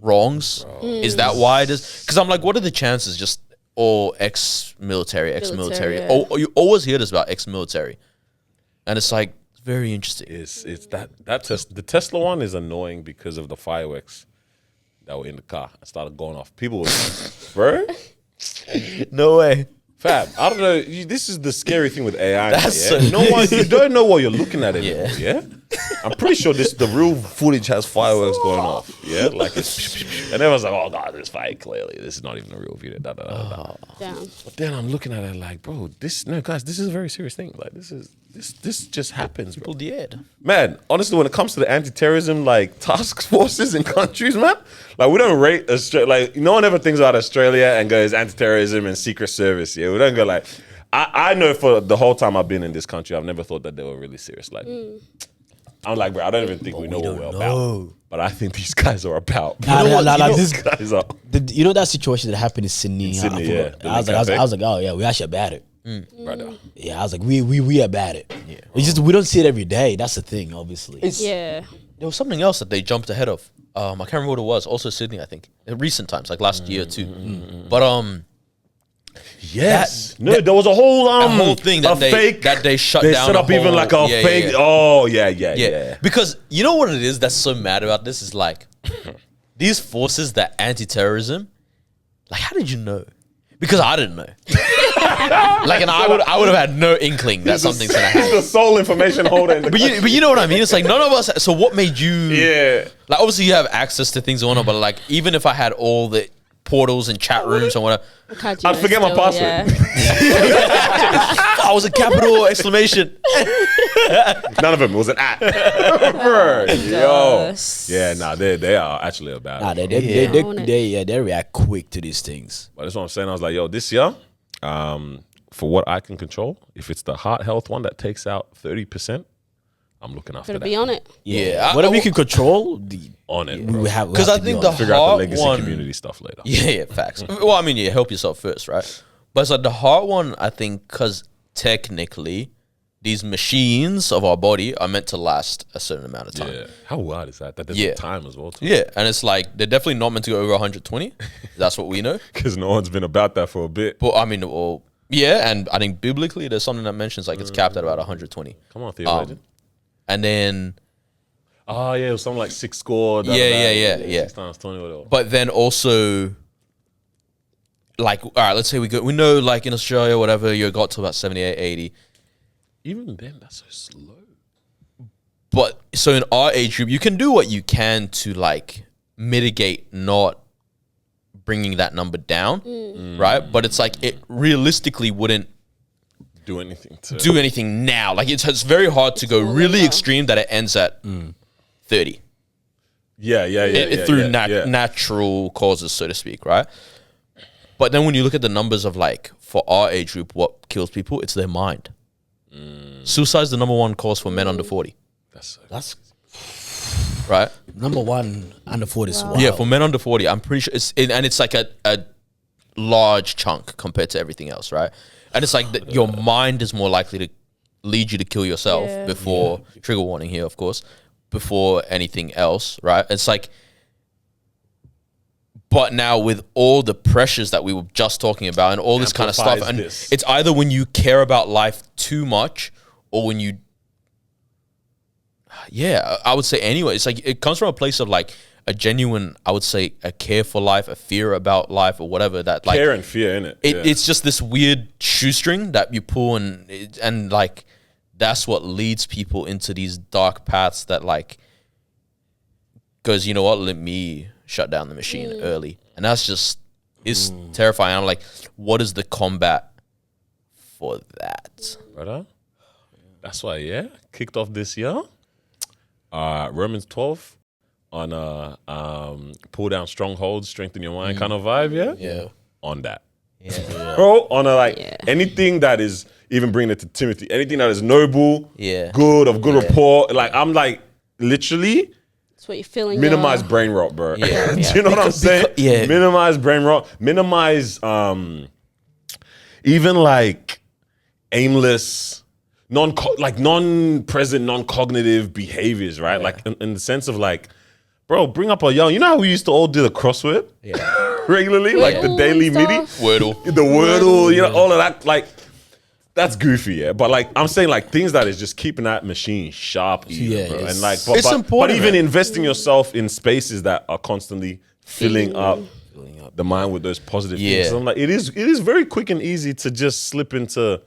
wrongs. Is that why it is? Because I'm like, what are the chances? Just all ex-military. yeah. Oh, you always hear this about ex-military, and it's like very interesting. It's the Tesla one is annoying because of the fireworks that were in the car and started going off. People were, bro, No way. fab. I don't know. This is the scary thing with AI. That's yeah? so You don't know what you're looking at anymore. Yeah. I'm pretty sure the real footage has fireworks going off. Yeah, like it's, and everyone's like, oh god, this fight clearly, this is not even a real video. Da, da, da, da. Damn. But then I'm looking at it like, bro, this is a very serious thing. Like this just happens, bro. People dead. Man, honestly, when it comes to the anti-terrorism like task forces in countries, man, like we don't rate Australia. Like no one ever thinks about Australia and goes anti-terrorism and secret service. Yeah, we don't go like. I know for the whole time I've been in this country, I've never thought that they were really serious. Like, I'm like, bro, I don't even think we know what we're about. But I think these guys are about. These guys are. You know that situation that happened in Sydney? Sydney, yeah. I was like, oh yeah, we actually about it. Brother. Yeah, I was like, we about it. Yeah. It's just we don't see it every day. That's the thing, obviously. Yeah. There was something else that they jumped ahead of. I can't remember what it was. Also Sydney, I think. In recent times, like last year too. But Yes. There was a whole thing that they shut they down. Set up even like a fake. Yeah. Oh yeah. Because you know what it is that's so mad about this is like these forces that anti-terrorism. Like, how did you know? Because I didn't know. Like, and I would have had no inkling that something's gonna happen. He's the sole information holder. But you know what I mean? It's like none of us. So what made you? Yeah. Like, obviously you have access to things going on, but like even if I had all the portals and chat rooms and whatever, I'd forget my password. Yeah. I was a capital exclamation. None of them. It was an at. Bro, yo. Yeah, nah, they are actually about Nah, it. they react quick to these things. But that's what I'm saying. I was like, yo, this year, for what I can control, if it's the heart health one that takes out 30%, I'm looking after Gotta that. be on it. Yeah, Whatever we can control, On it, we bro. have. because I think the Figure out the heart legacy one. community stuff later. Yeah, facts. Well, I mean, yeah, help yourself first, right? But it's like the heart one, I think, because technically, these machines of our body are meant to last a certain amount of time. Yeah. How wild is that? That there's Yeah. time as well, too. Yeah, and it's like they're definitely not meant to go over 120. That's what we know. Because no one's been about that for a bit. But I mean, well, yeah, and I think biblically there's something that mentions like it's capped at about 120. Come on, theologian. And then, Oh, yeah, it was something like 6 score. Yeah. 6 times 20, whatever. but then also, like, all right, let's say we know like in Australia, whatever, you got to about 78, 80. Even then, that's so slow. But so in our age group, you can do what you can to like mitigate not bringing that number down, right? But it's like it realistically wouldn't Do anything to do anything now. Like it's very hard to go really extreme that it ends at 30 through natural causes, so to speak, right? But then when you look at the numbers of like for our age group, what kills people, it's their mind. Suicide is the number one cause for men under 40, That's right? number one under 40 is Yeah, for men under 40, I'm pretty sure it's like a large chunk compared to everything else, right? And it's like your mind is more likely to lead you to kill yourself before, trigger warning here, of course, before anything else, right? It's like, but now with all the pressures that we were just talking about and all this kind of stuff, and it's either when you care about life too much or when you, I would say anyway, it's like, it comes from a place of like a genuine, I would say, a care for life, a fear about life or whatever that like. care and fear, innit? It's just this weird shoestring that you pull and like, that's what leads people into these dark paths that like goes, you know what, let me shut down the machine early. And that's just, it's terrifying. I'm like, what is the combat for that? Brother, that's why, kicked off this year. Romans 12 on pull down strongholds, strengthen your mind kind of vibe, Yeah. on that. Bro, on a anything that is, even bringing it to Timothy, anything that is noble, good, of good rapport, like I'm like literally That's what you're feeling. minimize brain rot, bro. Yeah. Do you know what I'm saying? Minimize brain rot, minimize even like aimless, non-present, non-cognitive behaviors, right? Like in the sense of like, bro, bring up a young, you know how we used to all do the crossword regularly, like the daily stuff. MIDI, Wordle. the Wordle, you know, all of that, like that's goofy, but like I'm saying, like things that is just keeping that machine sharp, even, bro. And like, it's important, but even man. investing yourself in spaces that are constantly filling up the mind with those positive things. So I'm like, it is very quick and easy to just slip into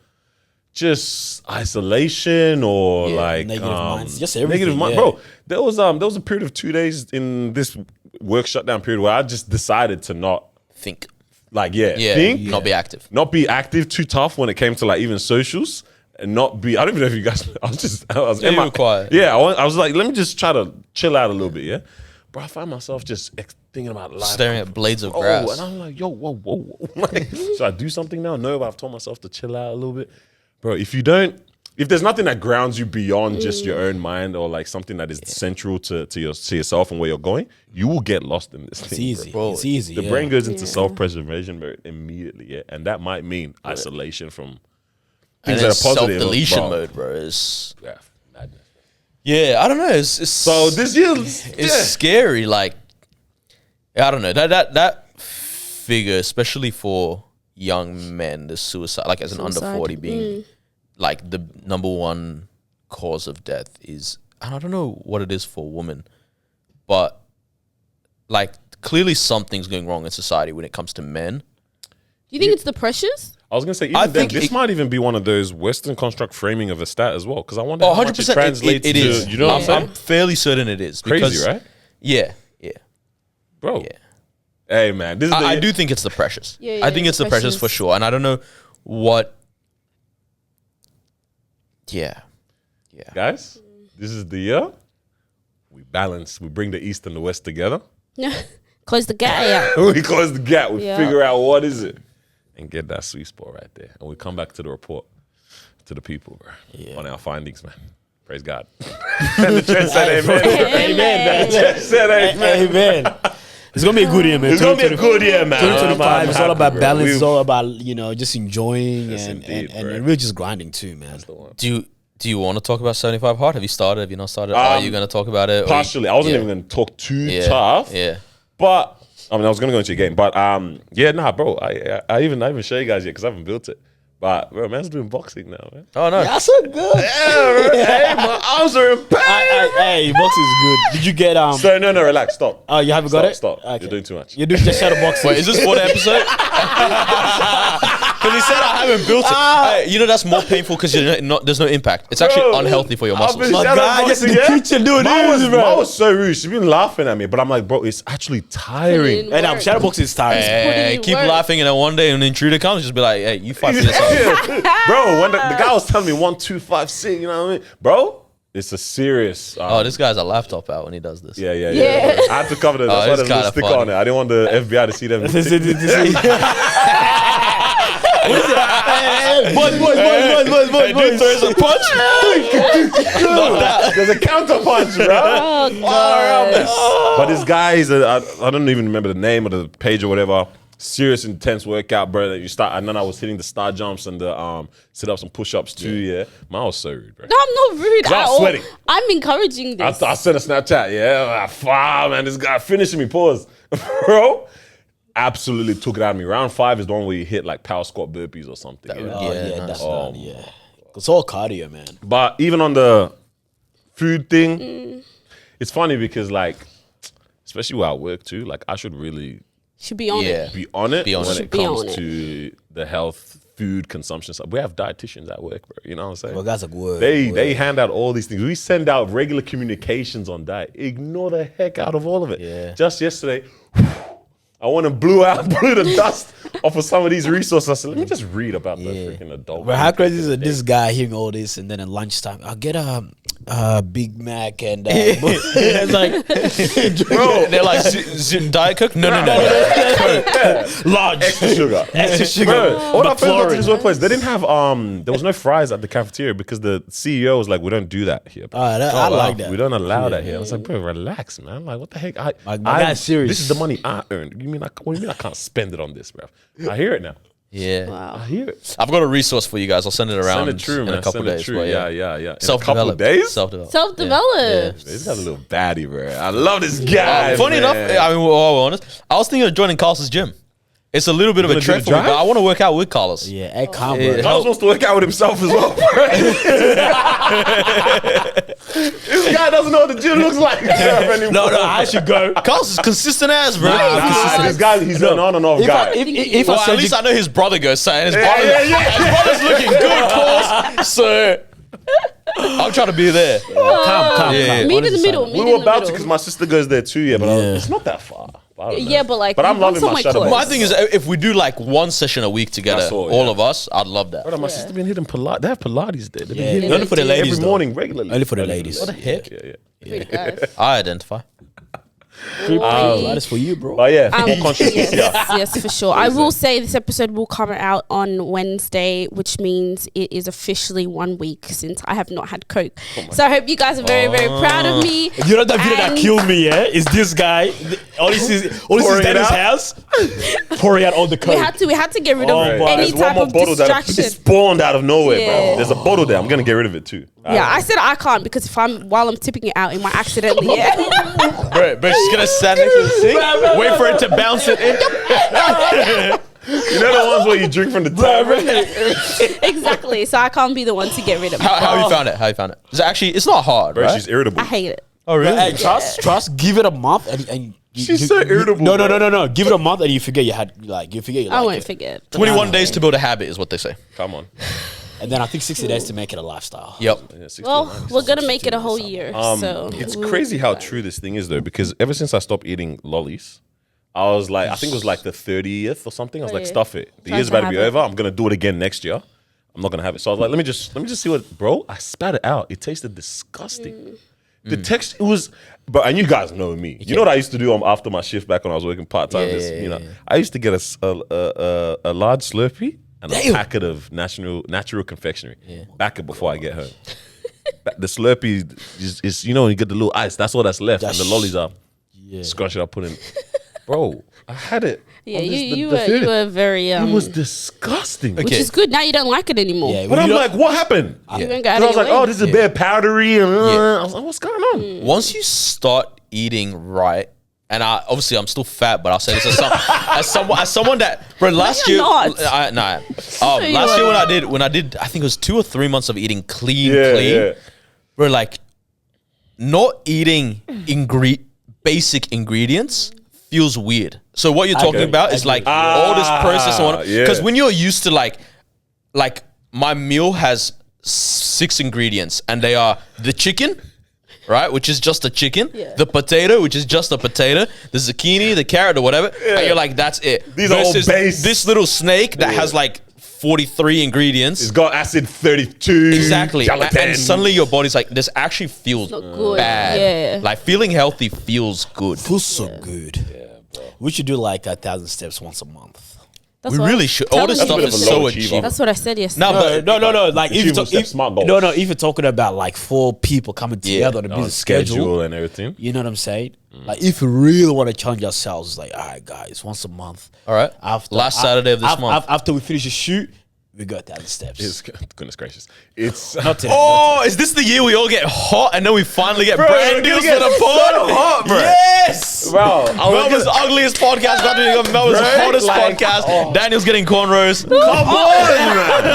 just isolation or like negative minds, just everything, negative mind, yeah. bro. There was a period of 2 days in this work shutdown period where I just decided to not Think. think, Not be active. not be active, too tough when it came to like even socials, and not be. I don't even know if you guys. I was Yeah, you were quiet. Yeah, I was like, let me just try to chill out a little bit. Yeah, bro, I find myself just thinking about life, Staring at blades of oh, grass. and I'm like, yo, whoa. Like, should I do something now? No, but I've told myself to chill out a little bit, bro. If there's nothing that grounds you beyond just your own mind or like something that is central to yourself and where you're going, you will get lost in this It's thing, easy. bro. It's easy. The brain goes into self-preservation mode immediately, yeah, and that might mean isolation from And things then that are positive. self-deletion bro. mode, bro. Is Yeah, madness. yeah, I don't know. It's So this year, it's scary. Like, I don't know that figure, especially for young men, the suicide, like as an under Suicide. 40 being like the number one cause of death is, and I don't know what it is for women, but like clearly something's going wrong in society when it comes to men. Do you think it's the pressures? I was gonna say, I even then, think this it- might even be one of those Western construct framing of a stat as well, because I wonder Oh, how much it 100%. translates It to. is. You know what I'm saying? I'm fairly certain it is. Crazy, because- right, Yeah. bro? Yeah. Hey, man, this is I do think it's the pressures. Yeah, I think yeah, it's the pressures for pressures. sure. And I don't know what. Yeah. guys. This is the year we balance. We bring the East and the West together. Close the gap. We close the gap. We Yeah. figure out what is it, and get that sweet spot right there. And we come back to the report to the people, bro, on our findings, man. Praise God. And the trend said amen. Amen. The trend said amen. Amen. It's gonna be a good year, man. It's gonna be a good year, man. 2025. It's all I'm about happy, bro. balance. It's We've- all about just enjoying Yes, and indeed, bro. really just grinding too, man. Do you want to talk about 75 Hard? Have you started? Have you not started? Are you going to talk about it? Or Partially, I wasn't yeah. even going to talk too Yeah. tough. Yeah. But I mean, I was going to go into your game, but yeah, nah, bro. I even show you guys yet because I haven't built it. But bro, man's doing boxing now, man. Oh, no. That's so good. Yeah, bro. Hey, my arms are in pain. Hey, box is good. Did you get So no, relax, stop. Oh, you haven't got it. Stop. Okay. You're doing too much. You do just shadow boxing. Wait, is this for the episode? Because he said I haven't built it. Hey, you know that's more painful because there's no impact. It's actually Bro, unhealthy for your I've muscles. been My shadow guy, boxing, get in the kitchen doing this, bro. Ma was so rude. She's been laughing at me, but I'm like, bro, it's actually tiring. in And work. shadow boxing is tiring. Hey, in keep work. laughing, and then one day an intruder comes, just be like, "Hey, you fight for yourself." Bro, when the guy was telling me 1, 2, 5, 6, you know what I mean, bro? It's a serious. Oh, this guy's a laptop out when he does this. Yeah. Yeah. I had to cover that. Oh, That's why it's there's a little kinda sticker funny. on it. I didn't want the FBI to see them. Boys. Hey, dude throws a punch. There's a counter punch, bro. Oh, God. But this guy is I don't even remember the name of the page or whatever. Serious, intense workout, bro. That you start, and then I was hitting the star jumps and the sit-ups and push-ups too. Yeah, man, I was so rude, bro. No, I'm not rude I'm at all. sweating. I'm encouraging this. I sent a Snapchat. Yeah, wow, man, this guy finishing me. Pause, bro. Absolutely took it out of me. Round 5 is the one where you hit like power squat burpees or something. Yeah. Oh Yeah, yeah, nice. that's not. Yeah, it's all cardio, man. But even on the food thing, it's funny because like, especially where I work too, like I should really Should be on Yeah. it. be on it Be on when it. it Be comes on it. to the health food consumption stuff. We have dietitians at work, bro. You know what I'm saying? Well, guys, like word. They hand out all these things. We send out regular communications on diet. Ignore the heck out of all of it. Yeah. Just yesterday, I went and blew the dust off of some of these resources. I said, let me just read about the freaking adult. But how crazy is food it? This guy hearing all this, and then at lunchtime, I'll get a Big Mac and it's like, Bro, they're like, Diet Coke? No. large. extra sugar. Extra sugar. Bro, all our friends went to McLaurin. this workplace. They didn't have there was no fries at the cafeteria because the CEO was like, we don't do that here. Bro. I like that. We don't allow that here. I was like, bro, relax, man. Like, what the heck? My guy's serious. This is the money I earned. What do you mean I can't spend it on this, bro? I hear it now. Yeah. Wow. I hear it. I've got a resource for you guys. I'll send it around Send it true, in man. a couple Send it days. true. but Yeah. In a couple of Self-developed. days? Self-developed. Self-developed. He's got a little baddie, bro. I love this guy. Funny man. enough, I mean, we're all honest. I was thinking of joining Carl's gym. It's a little bit of a gonna do trek the for me, drive? but I want to work out with Carlos. Yeah, hey, calm, Yeah. bro. Carlos wants to work out with himself as well. This guy doesn't know what the gym looks like anymore. No, I should go. Carlos is consistent as, bro. Nah, this guy, he's an on and off guy. If Well, I at said least you, I know his brother goes, saying his yeah. brother's looking good, Carlos. So I'm trying to be there. calm. Yeah. Meet in the middle. We were about to because my sister goes there too, yeah, but it's not that far. I don't know. Yeah, but like, but I'm you want loving my somewhere shuttle. close. My thing is, if we do like one session a week together, That's all all, yeah. of us, I'd love that. Brother, my sister been hitting Pilates. They have Pilates there. They've been Yeah, hitting only for the ladies, every though. morning regularly. Only for the ladies. What the heck? Yeah. Pretty nice. I identify. That is for you, bro. But yeah, more consciousness. Yes, Yeah. yes, for sure. I will say this episode will come out on Wednesday, which means it is officially 1 week since I have not had Coke. So I hope you guys are very, very proud of me. You know that video that And- killed me, yeah? Is this guy, all this is Pouring it Daniel's out? house, pouring out all the We coke. had to get rid of Oh, boy. any There's one type more of bottle that distraction. spawned out of nowhere, Yeah. bro. There's a bottle there. I'm gonna get rid of it too. Yeah, I said I can't because while I'm tipping it out, it might accidentally. Yeah. Bro, she's gonna stand next to the sink, wait for it to bounce it in. You know the ones where you drink from the tap, Exactly. So I can't be the one to get rid of it. How you found it? How you found it? It's not hard, bro. right? She's irritable. I hate it. Oh really? Hey, trust, give it a month and She's so irritable, No, bro. Give it a month and you forget you forget you I like won't it. forget. 21 days to build a habit is what they say. Come on. And then I think 60 days to make it a lifestyle. Yep. Yeah, 69 Well, is we're gonna such make a it a whole thing. year. So It's we'll crazy do how that. true this thing is though, because ever since I stopped eating lollies, I was like, I think it was like the 30th or something. I was like, yeah. stuff it. The Try year's to about to be have it. over. I'm gonna do it again next year. I'm not gonna have it. So I was like, let me just see what, bro. I spat it out. It tasted disgusting. The text, it was, but and you guys know me. You know what I used to do after my shift back when I was working part time. I used to get a large Slurpee and a packet of natural confectionery. Back it before I get home. The Slurpee is when you get the little ice. That's all that's left, and the lollies are. Scratch it up, put in. Bro, I had it. Yeah, on this- you the were food. very It was disgusting. which is good. Now you don't like it anymore. Yeah, But I'm like, what happened? You ain't 'Cause got I was like, oh, this is a bit powdery, and Yeah. I was like, what's going on? Once you start eating right, and obviously I'm still fat, but I'll say this as someone that, bro, last you're year, not. last year when I did, I think it was 2 or 3 months of eating clean, Yeah. bro, like not eating basic ingredients feels weird. So what you're talking about is like all this process and whatnot. yeah. Because when you're used to like my meal has 6 ingredients and they are the chicken, right, which is just a chicken, Yeah. the potato, which is just a potato, the zucchini, the carrot or whatever, and you're like, that's it. These are all Versus base. this little snake that has like 43 ingredients. It's got acid 32. Exactly. Gelatin. And suddenly your body's like, this actually feels good. bad. Yeah. Like feeling healthy feels good. feels so good. We should do like 1,000 steps once a month. That's We what really I'm should. All this telling stuff you. That's a is bit of a so low achiever. achievable. That's what I said yesterday. No, but Like if Achievable steps, smart goals. if you're talking about like 4 people coming together on a busy schedule, and everything. you know what I'm saying? Like if we really want to challenge ourselves, it's like, all right, guys, once a month. All right. Last Saturday of this month. After we finish the shoot, we got 1,000 steps. It's, goodness gracious. It's Not 10. Oh, is this the year we all get hot and then we finally get Bro, brand we're deals gonna for the get pod? so hot, bro. Yes! bro. Melbourne's ugliest podcast got to become Melbourne's Right? hottest Like, podcast. Daniel's getting cornrows. Come on,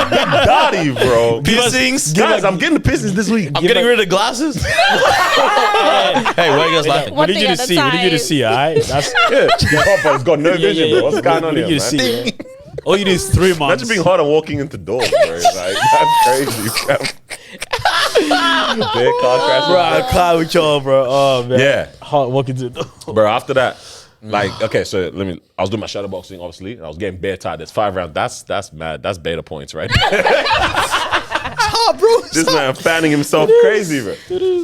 man. Big Dotty, bro. Piercings. Guys, I'm getting the Pistons this week. I'm getting rid of the glasses. Hey, why are you guys laughing? One We need thing you at to a see. We need you to time. see, all right? That's Yeah, hot, but it's got no vision, bro. What's going on we here, need you man? to see. Yeah. All you need is 3 months. Imagine being hot and walking into doors, bro. Like, that's crazy, fam. Big car crash. Bro, I cry with y'all, bro. Oh man. Yeah. Hot walking to the door. Bro, after that, like, okay, so I was doing my shadow boxing, obviously, and I was getting bare tired. There's 5 rounds. That's mad. That's beta points, right? bro. This man fanning himself crazy, bro.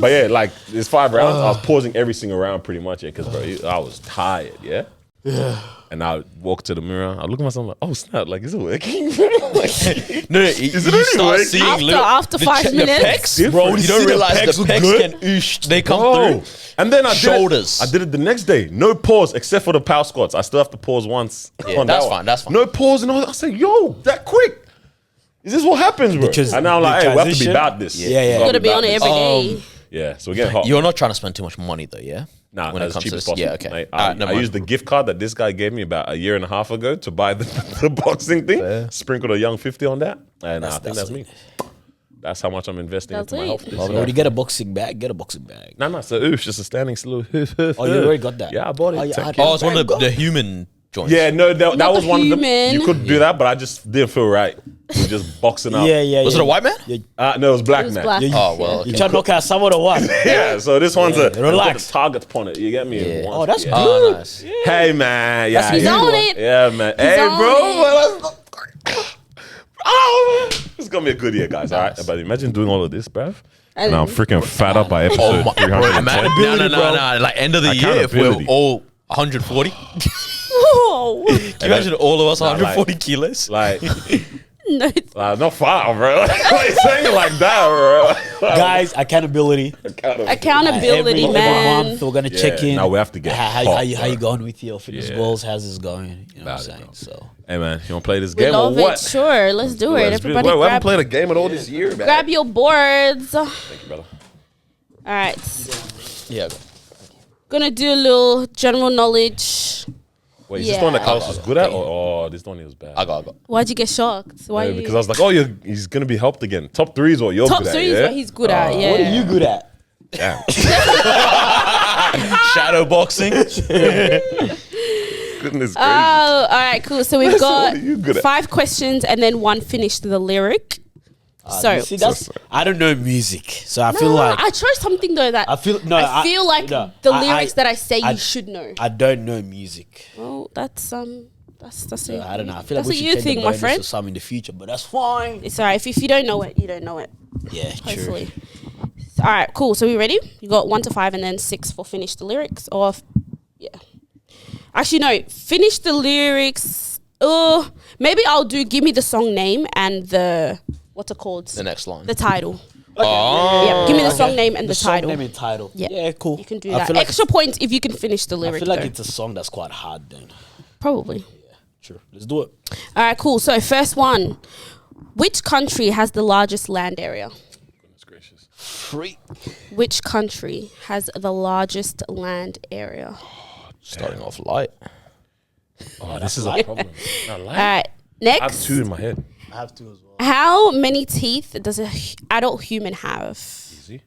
But yeah, like, there's 5 rounds. I was pausing every single round pretty much, yeah, because, bro, I was tired, yeah? Yeah. And I walk to the mirror. I look at myself like, oh snap! Like, is it working? Like, No, it you really start working? seeing After 5 minutes? the pecs, bro. You See don't the realize pecs the look pecs good? can oosh. They come Oh, through. and then Shoulders. I did it the next day. No pause except for the power squats. I still have to pause once. Yeah, on that's that one. fine, that's fine. No pause, and I said, "Yo, that quick? Is this what happens, bro?" Because and now I'm like, the "Hey, we have to be transition- about this. Yeah, yeah. We Gotta be about on it this." every day. Yeah, so we're getting hot. You're not trying to spend too much money though, yeah? Nah, when it as comes cheap to as this. possible. Yeah, okay. Mate, Alright, never I mind. used the gift card that this guy gave me about a year and a half ago to buy the boxing thing. Fair. Sprinkled a young 50 on that, and I think that's that's me. That's how much I'm investing That's into my it. health. This Well, year. when you get a boxing bag, get a boxing bag. No, so oof, just a standing still. Oh, you already got that? Yeah, I bought it. Oh, yeah, Take I- it. Oh, it's one of the human joints. Yeah, no, that Not was the one of them. human. You could do that, but I just didn't feel right. We're just boxing up. Yeah. Was it a white man? Yeah. No, it was black It was man. black. Oh, well, You okay. try to knock out someone or what? Yeah, so this one's Yeah, a relax. target upon it. You get me? Yeah. Once- Oh, that's yeah. good. Oh, nice. Hey man, yeah, He's yeah. on it. Yeah, man. Hey, on bro. it. Well, oh, it's gonna be a good year, guys. All right, but imagine doing all of this, bruv. And I'm freaking fat up by episode Oh, my, bro, 310. no. Like end of the year, if we're Accountability. all 140. Can Oh, you imagine all of us Nah, 140 kilos? Like, no. not far, bro. Why you saying it like that, bro? Guys, accountability. Accountability, every man. month we're gonna Yeah, check in. now we have to get how hot, you bro. going with your fitness Yeah. goals? How's this going? You know what I'm About it, saying? bro. So Hey man, you wanna play this We game or love what? it. Sure, let's do it. Let's do Everybody We haven't grab, played a game at all this year, man. grab your boards. All Thank you, brother. right. Yeah. Gonna do a little general knowledge. Wait, is this the one that Yeah. Carlos was good at, or this one he was bad? I got. Why'd you get shocked? Why? Yeah, because I was like, oh, he's gonna be helped again. Top 3 is what you're Top good at. 3 is yeah? what he's good at. Yeah. what are you good at? Damn. Shadow boxing. Goodness gracious. Oh, all right, cool. So we've got What are you good at? 5 questions and then 1 finished the lyric. So You see, that's, I don't know music, so I feel No, like I chose something though that I feel no. I feel like no, the I- lyrics that I say I- you should know. I don't know music. Well, that's a, I don't know. I feel like that's we a should you take thing, the my bonus friend. or some in the future, but that's fine. It's alright. If you don't know it, you don't know it. Yeah, true. Hopefully. All right, cool. So we ready? You got 1 to 5 and then 6 for finish the lyrics, or yeah. Actually, no. Finish the lyrics. Maybe I'll do. Give me the song name and the what's it called? The next line. The title. Oh. Yeah. Give me the song name and the song title. name and title. Yeah. Yeah, cool. You can do I that. feel like Extra points if you can finish the I lyric. feel like though. it's a song that's quite hard then. Probably. True. Let's do it. All right, cool. So first one. Which country has the largest land area? Goodness gracious. Free. Which country has the largest land area? Starting off light. Oh, this is a problem. Not All like. right. I have Next. 2 in my head. I have to as well. How many teeth does an adult human have? Easy.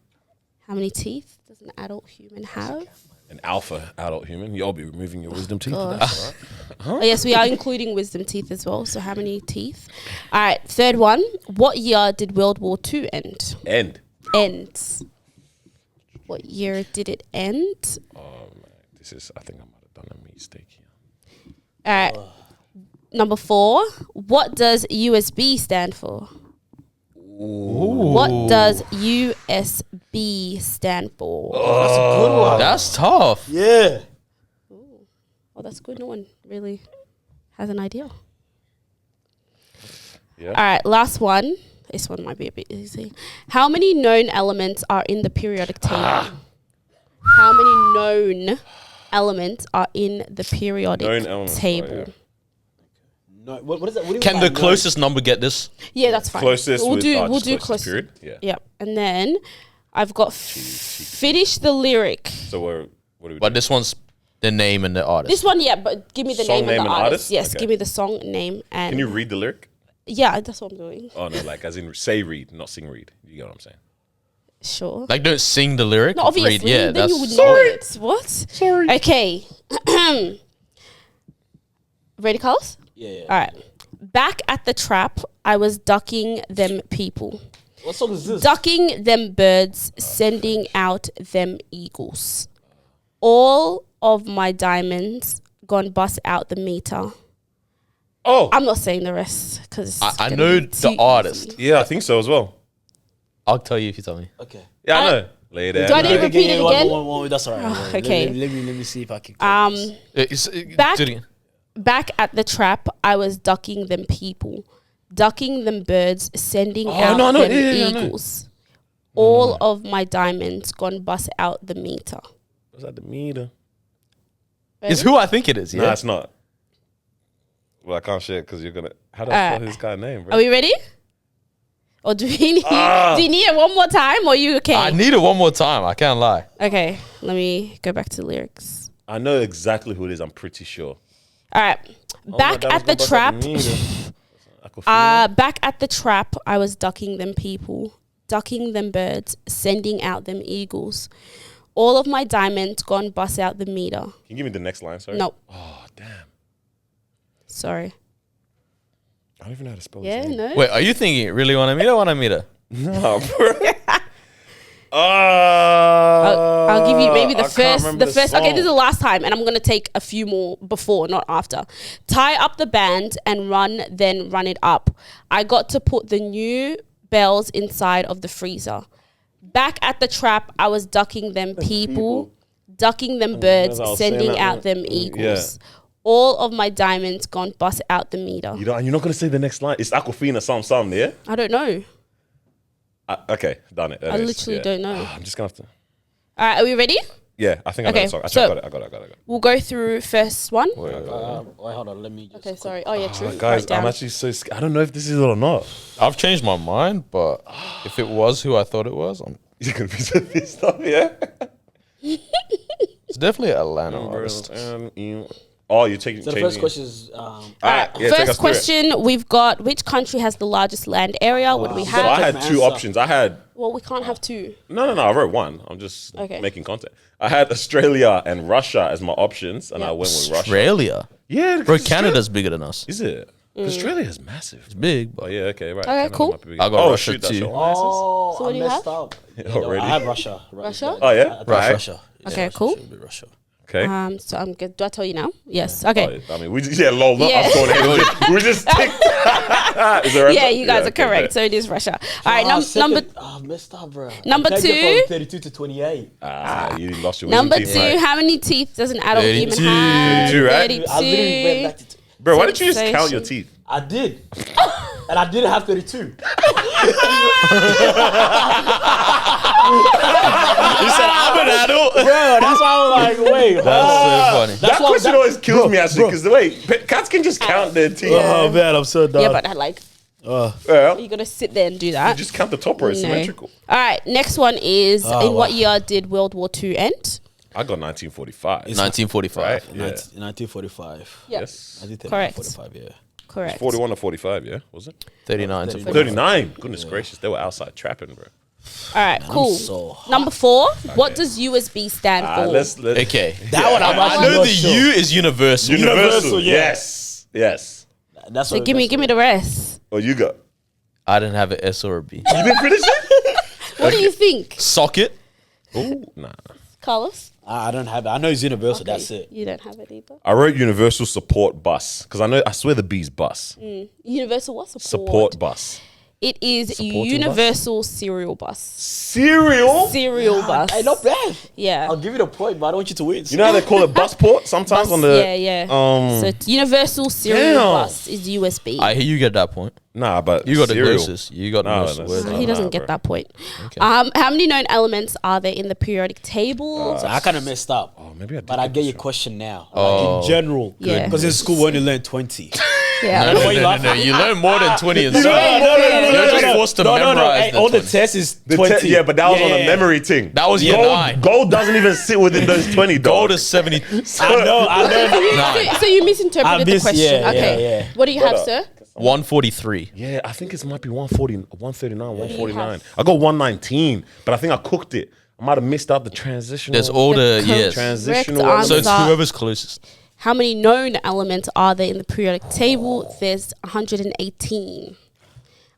How many teeth does an adult human have? An alpha adult human. You'll be removing your wisdom teeth. Gosh. That's all right. Oh, yes, we are including wisdom teeth as well. So how many teeth? All right. Third one. What year did World War II end? End. End. What year did it end? Oh man, I think I might have done a mistake here. All right. Number 4. What does USB stand for? What does USB stand for? That's a good one. That's tough. Yeah. Oh, that's good. No one really has an idea. Yeah. All right, last one. This one might be a bit easy. How many known elements are in the periodic table? How many known elements are in the periodic Known elements, table? oh, yeah. No, what is that? What do you Can mean the by no? closest number get this? Yeah, that's fine. Closest We'll with- do. oh, We'll just do closest closest. period? Yeah. Yep. And then I've got finish the lyric. So what do we But do? this one's the name and the artist. This one, yeah, but give me the Song name, name of the and artist. artist? Yes, Okay. give me the song name and. Can you read the lyric? Yeah, that's what I'm doing. Oh no, like as in say read, not sing read. You get what I'm saying? Sure. Like, don't sing the lyric. No, obviously. Read. Yeah, then you that's would know it. What? Sorry. Okay. Ready, Carlos? Yeah. All right. Back at the trap, I was ducking them people. What song is this? Ducking them birds, sending out them eagles. All of my diamonds gone bust out the meter. Oh, I'm not saying the rest because I know the artist. yeah, I think so as well. I'll tell you if you tell me. Okay. Yeah, I I- know. Lay down. Do I need to repeat it again? One, that's all right. Oh, Let- okay. Let me see if I can. Back- Do it again. Back at the trap, I was ducking them people, ducking them birds, sending out no, I know. them Yeah, I know. eagles. All of my diamonds gone bust out the meter. Was that the meter? It's who I think it is. Yeah. Nah, it's not. Well, I can't share it because you're gonna. How do I spell this guy's name, bro? Are we ready? Or do you need it one more time, or are you okay? I need it one more time. I can't lie. Okay, let me go back to the lyrics. I know exactly who it is. I'm pretty sure. All right. Back at the trap. Back at the trap, I was ducking them people, ducking them birds, sending out them eagles. All of my diamonds gone bust out the meter. Can you give me the next line, sorry? Nope. Oh, damn. Sorry. I don't even know how to spell Yeah, his name. no. Wait, are you thinking really want to meet or want to meet her? No, bro. I'll give you maybe the I can't first. remember The first. Okay, song. this is the last time, and I'm gonna take a few more before, not after. Tie up the band and run, then run it up. I got to put the new bells inside of the freezer. Back at the trap, I was ducking them people, ducking them birds, I was saying sending that, out man. them eagles. All of my diamonds gone bust out the meter. You're not going to say the next line. It's Aquafina, some, yeah? I don't know. Okay, done it. I literally don't know. I'm just going to have to. All right, are we ready? Yeah, I think I know Okay, the song. so- I got it. We'll go through first one. Wait, hold on. Let me just. Okay, sorry. Oh yeah, true. Guys, Write down. I'm actually so scared. I don't know if this is it or not. I've changed my mind, but if it was who I thought it was, You're going to be so pissed off, yeah? it's definitely an Atlanta artist. Oh, you're taking. So the changing. first question is. Alright, yeah, take us First through it. question we've got: which country has the largest land area? What do we So I have? had two options. I had Well, we can't have two. no. I wrote one. I'm just Okay. making content. I had Australia and Russia as my options, and Yeah. I went with Russia. Australia. Yeah, Bro, because Canada's bigger than us. Is it? Australia is massive. It's big, Oh but yeah, okay, right. Okay, Canada cool. might be big. I got Russia shoot, that's too. your one. Oh, So what I do you messed have? up. Already? I have Russia. Russia? Oh yeah, I think it's right. Russia. Okay, Russia. cool. Should be Russia. Okay. So I'm good. Do I tell you now? Yes. Okay. Oh, I mean, we just lol. Not Yeah. us going ahead. We just ticked. Is there Yeah, you guys are okay, correct. bet. So it is Russia. All right. Number I messed up, bro. Number I tagged it two. from 32 to 28. You lost your number wisdom two. teeth, right? How many teeth does an adult even 32. have? 32, right? 32. I literally went back to. Bro, why didn't you just So count she- your teeth? I did, and I didn't have 32. you said I'm an adult. Bro, that's why I was like, wait, That's so funny. That why- question that- always kills bro, me actually bro. because the way cats can just count their teeth. Oh man, I'm so done. Yeah, but I like Yeah, you gotta sit there and do that. just count the top row. It's No. symmetrical. All right. Next one is in what year did World War II end? I got 1945. 1945. Right? Yeah. 1945. Yeah. Yes. I did Correct. 45, yeah. Correct. 41 or 45, yeah? Was it? 39 to 39. 39. Goodness gracious. They were outside trapping, bro. All right. Cool. so hot. Number 4. What does USB stand for? Let's Okay. That one I'm I actually know not the sure. U is universal. Universal. yeah. Yes. Yes. That's So what, give me the rest. Oh, you got. I didn't have an S or a B. You didn't finish it? What do you think, Socket. Oh, nah. Carlos? I don't have it. I know it's universal. That's it. You don't have it either. I wrote Universal Support Bus because I swear the B's bus. Universal what? Support Bus. It is Supporting Universal Serial Bus. Cereal? Serial bus. Hey, not bad. Yeah. I'll give you the point, but I don't want you to win. You know how they call it bus port sometimes on the. yeah. Um, So it's Universal Serial Damn. Bus is USB. I hear you get that point. Nah, but You got the cereal. closest. You got the No, most that's- words. He doesn't Nah, get bro. that point. Okay. How many known elements are there in the periodic table? So I kind of messed up. Oh, maybe I did. But I get get this your wrong. question now. Oh. Like in general. Yeah. Because in school we only learn 20. Yeah. No, you learn more than 20 in school. You're just forced to memorize Hey, the all the 20. tests is The 20. yeah, but that was on a yeah. memory thing. That was year gold, 9. Gold doesn't even sit within those 20, dog. Gold is 70. I know. Nine. So you misinterpreted the missed- question. yeah, Okay. yeah. What do you have, sir? 143. Yeah, I think it might be 140, 139, 149. have? I got 119, but I think I cooked it. I might have missed out the transitional. There's all the years. transitional. correct elements. So it's answer. whoever's closest. How many known elements are there in the periodic table? There's 118.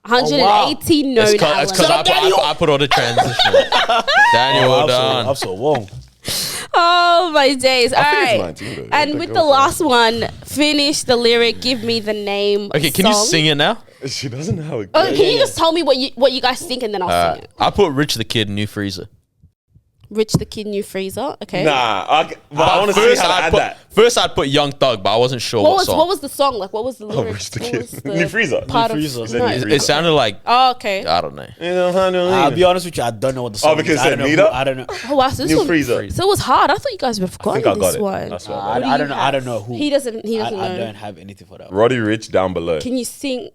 118 known It's elements. because I put all the transitional. Daniel, well done. I'm so wrong. Oh my days! All think it's right, 19 though. and Don't with go the for last one, finish the lyric. Give me the name. Okay, can you song. sing it now? She doesn't know how it Oh, goes. can you just tell me what you guys think, and then I'll sing it. I put Rich the Kid, New Freezer. Rich the Kid, New Freezer. Okay. Nah, but I want to see First, how to I'd add put, that. first I'd put Young Thug, but I wasn't sure what song. What was the song like? What was the lyric? Rich the What Kid. was the New Freezer. part New of- Freezer. said No. New It, Freezer. it sounded like, Oh, okay. I don't know. I'll be honest with you. I don't know what the song because is. it I said don't know. Nita? I don't know. Oh wow, so this New one, Freezer. so it was hard. I thought you guys would have I forgotten think I got this it. one. That's what I I, got. do I you don't know. have? I don't know who. He doesn't I know. don't have anything for that. Roddy Rich down below. Can you sing?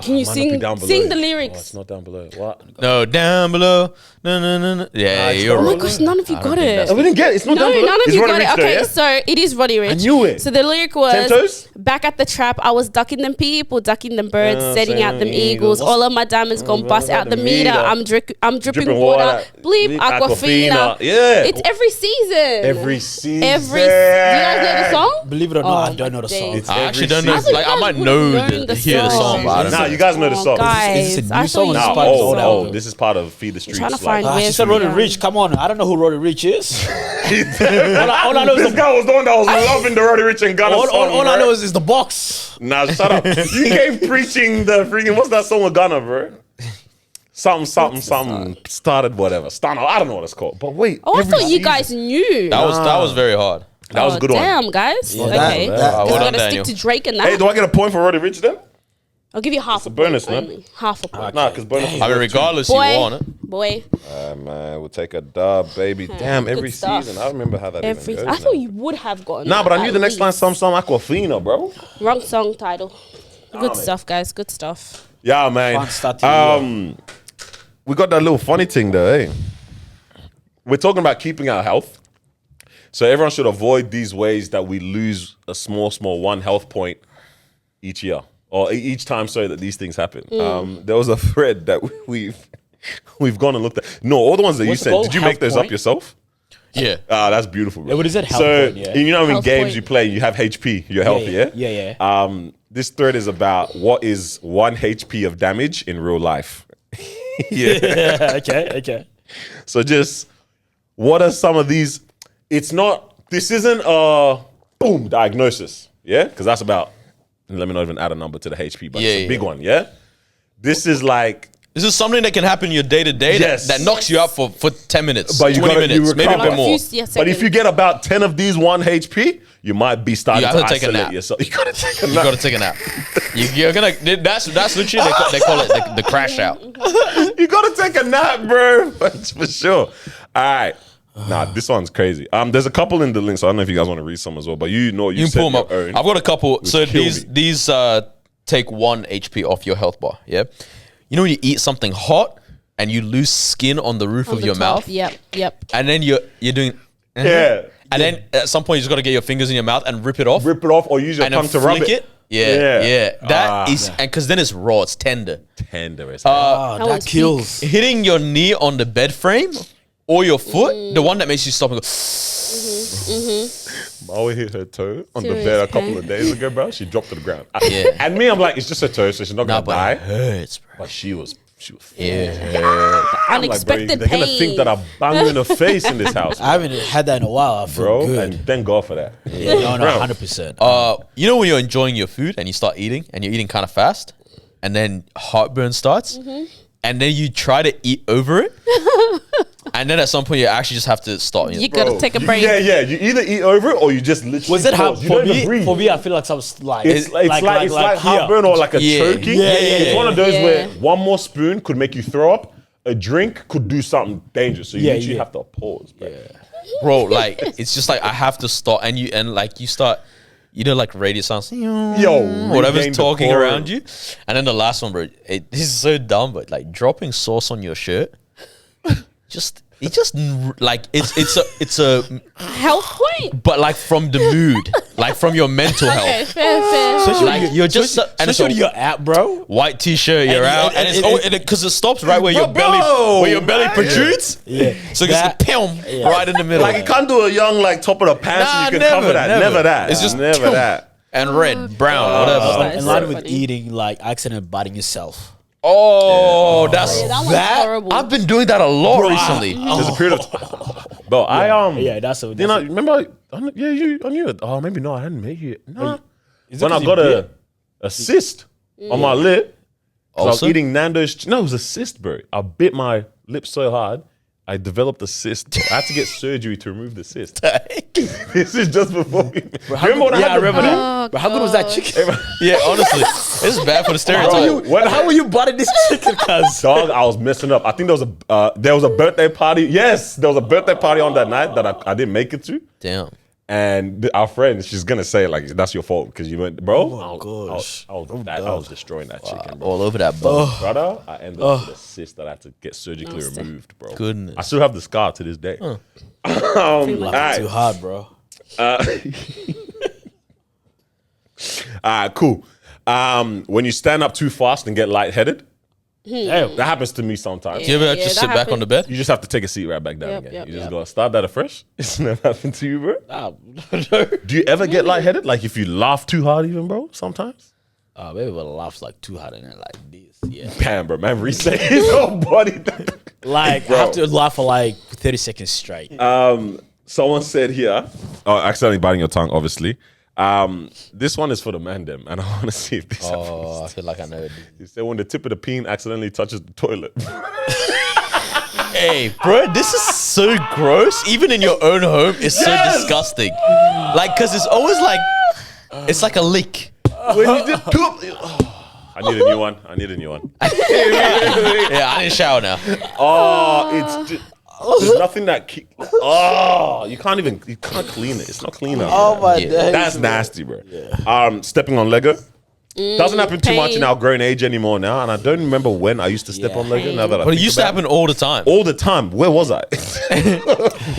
Can you Might not be sing down below. sing the Oh, lyrics? it's not down below. What? No, down below. No. Yeah, it's you're down Oh my right. gosh, none of you got think it. that's Oh, we didn't get it. It's not No, down below. none of It's you Roddy got it. Ricch though, Okay, yeah? so it is Roddy Rich. I knew it. So the lyric was Ten toes? back at the trap, I was ducking them people, ducking them birds, setting out them eagles. All of my diamonds gon' bust out the meter. I'm dripping water. Bleep, Aquafina. Yeah. It's every season. Every season. Do you guys know the song? Believe it or Oh, not, I don't know the my song. days. I actually every don't know. season. Like, I might You know guys wouldn't hear the song, but I don't Nah, know. you guys know the song. Guys, Is this a I new thought song you or Nah, It's knew part of the the old song. album. this is part of Feed the Streets. trying to find like, where She said Roddy Rich. Come on, I don't know who Roddy Rich is. all I know is this guy was the one that was loving the Roddy Rich and Gunna song. all I bro. know is the box. Nah, shut up. You came preaching the freaking, what's that song with Gunna, bro? Something, started whatever. Stunner, I don't know what it's called. But wait. Oh, I every thought you season- guys knew. That was very hard. That was a good one. Damn, guys. Yeah, okay. that- well Just done, gotta Daniel. stick to Drake and that. Hey, do I get a point for Roddy Rich then? I'll give you half a bonus, point man. only. Half a point. Nah, because bonus. I mean, regardless, you Boy, won it. boy. Man, we'll take a dub, baby. Damn, good every stuff. season. I remember how that Every even I goes. thought now. you would have gotten. Nah, but I that knew at the next line, least. some Aquafina, bro. Wrong song title. Good man. stuff, guys. Good stuff. Yeah, man. Fun start to the We got that little funny thing though, eh? We're talking about keeping our health. So everyone should avoid these ways that we lose a small 1 health point each year. Or each time, sorry, that these things happen. There was a thread that we've gone and looked at. No, all the ones that What's you it sent. called? Did you Health make those point? up yourself? Yeah. Ah, that's beautiful, bro. Yeah, what is it? Health So, point, yeah. you know in Health games point. you play, you have HP, you're healthy, yeah? Yeah. This thread is about what is 1 HP of damage in real life. Yeah. Okay. So just, what are some of these? This isn't a boom diagnosis, yeah? Because that's about, let me not even add a number to the HP, but it's a big one, yeah? This is like, This is something that can happen in your day to day Yes. that knocks you out for 10 minutes, But you 20 gotta- you minutes, maybe a recover. bit more. but if you get about 10 of these 1 HP, you might be starting You to have to take a isolate nap. yourself. You gotta take a You nap. gotta take a nap. You're gonna. That's literally they call it the crash out. You gotta take a nap, bro. That's for sure. All right. Nah, this one's crazy. There's a couple in the link, so I don't know if you guys want to read some as well. But you You can pull them up. Own. I've got a couple. So kill these take 1 HP off your health bar. Yeah. You know when you eat something hot and you lose skin on the roof On of the your top. mouth, Yep. and then you're doing Yeah. and then at some point you just got to get your fingers in your mouth and rip it off Rip it off or use your and tongue then to rub flick it. it. Yeah. Yeah. That is, and because then it's raw, it's tender. Tender as Oh, That that one's kills. Hitting your knee on the bed frame or your foot, the one that makes you stop and go. Marwa hit her toe on the Serious bed a couple pain. of days ago, bro. She dropped to the ground. Yeah. And me, I'm like, it's just a toe, so she's not Nah, gonna but die. it hurts, bro. But she was Yeah. I'm like, bro, Unexpected they're gonna pain. think that I bang you in the face in this house, I haven't had that in a while. I feel bro. good. And thank God for that. Yeah, no, Bro. 100%. You know when you're enjoying your food and you start eating and you're eating kind of fast and then heartburn starts and then you try to eat over it and then at some point you actually just have to stop. You gotta take a break. Yeah. You either eat over it or you just literally. Was it how pause. You for don't even me? breathe. For me, I feel like some like It's like here. heartburn or like a Yeah. choking. Yeah, It's one of those yeah. where one more spoon could make you throw up. A drink could do something dangerous. So you Yeah, literally yeah. have to pause, bro. Bro, like it's just like I have to stop and you start like radio sounds whatever's regain the talking core. around you. And then the last one, bro, this is so dumb, but like dropping sauce on your shirt it's a Health point. but like from the mood, like from your mental Okay, health. fair. Like you're just and it's Especially a your app, bro. white t-shirt, you're out, and it's because it stops right where your Bro, belly man. protrudes. Yeah. So it's That- just right in the middle. Like you can't do a young like top of the pants Nah, and you can never, cover that. never. Never that. It's just never that. and red, brown, whatever. That In is line so with funny. eating, like accident biting yourself. Oh, that's Yeah, that one's that. horrible. I've been doing that a lot recently. There's a period of Bro, Yeah, that's a. you know, remember I knew it. Oh, maybe no, I hadn't made it. No. Is it When I 'cause you got bit? a cyst on my lip. 'Cause I was Also? eating Nando's. No, it was a cyst, bro. I bit my lip so hard, I developed a cyst. I had to get surgery to remove the cyst. This is just before we. Remember when I had I the remember flu? that. Bro, how good was that chicken? Yeah, honestly, this is bad for the stereotype. How were you butting this chicken, cuz? Dog, I was messing up. I think there was a birthday party. Yes, there was a birthday party on that night that I didn't make it to. Damn. And our friend, she's gonna say like that's your fault because you went, bro. Oh my gosh. I was destroying that chicken, bro. All over that bum. Brother, I ended up with a cyst that I had to get surgically removed, bro. Goodness. I still have the scar to this day. Laughing too hard, bro. Cool. When you stand up too fast and get lightheaded, Damn. that happens to me sometimes. Do you ever Yeah, just that sit back on happened. the bed? You just have to take a seat right back down Yep, again. yep, You just yep. gotta start that afresh. It's never happened to you, bro. Nah, Do you ever get lightheaded? Like if you laugh too hard, even, bro. Sometimes. maybe we'll laugh like too hard and then like this. Yeah. Damn, bro. Man, reset his whole body. Like I have to laugh for like 30 seconds straight. Someone said here, accidentally biting your tongue, obviously. This one is for the man, them, and I want to see if this happens. Oh, I feel like I know it. You say when the tip of the peen accidentally touches the toilet. Hey, bro, this is so gross. Even in your own home, it's so disgusting. Like, cause it's always like, it's like a leak. When you did I need a new one. I need a new one. Yeah, I need a shower now. Oh, it's just, there's nothing that you can't clean it. It's not clean up. Oh my Yeah. days. That's nasty, bro. Stepping on Lego doesn't happen too much in pain. our grown age anymore now, and I don't remember when I used to step on Lego. Now that I But it think used to about happen all the time. all the time. Where was I?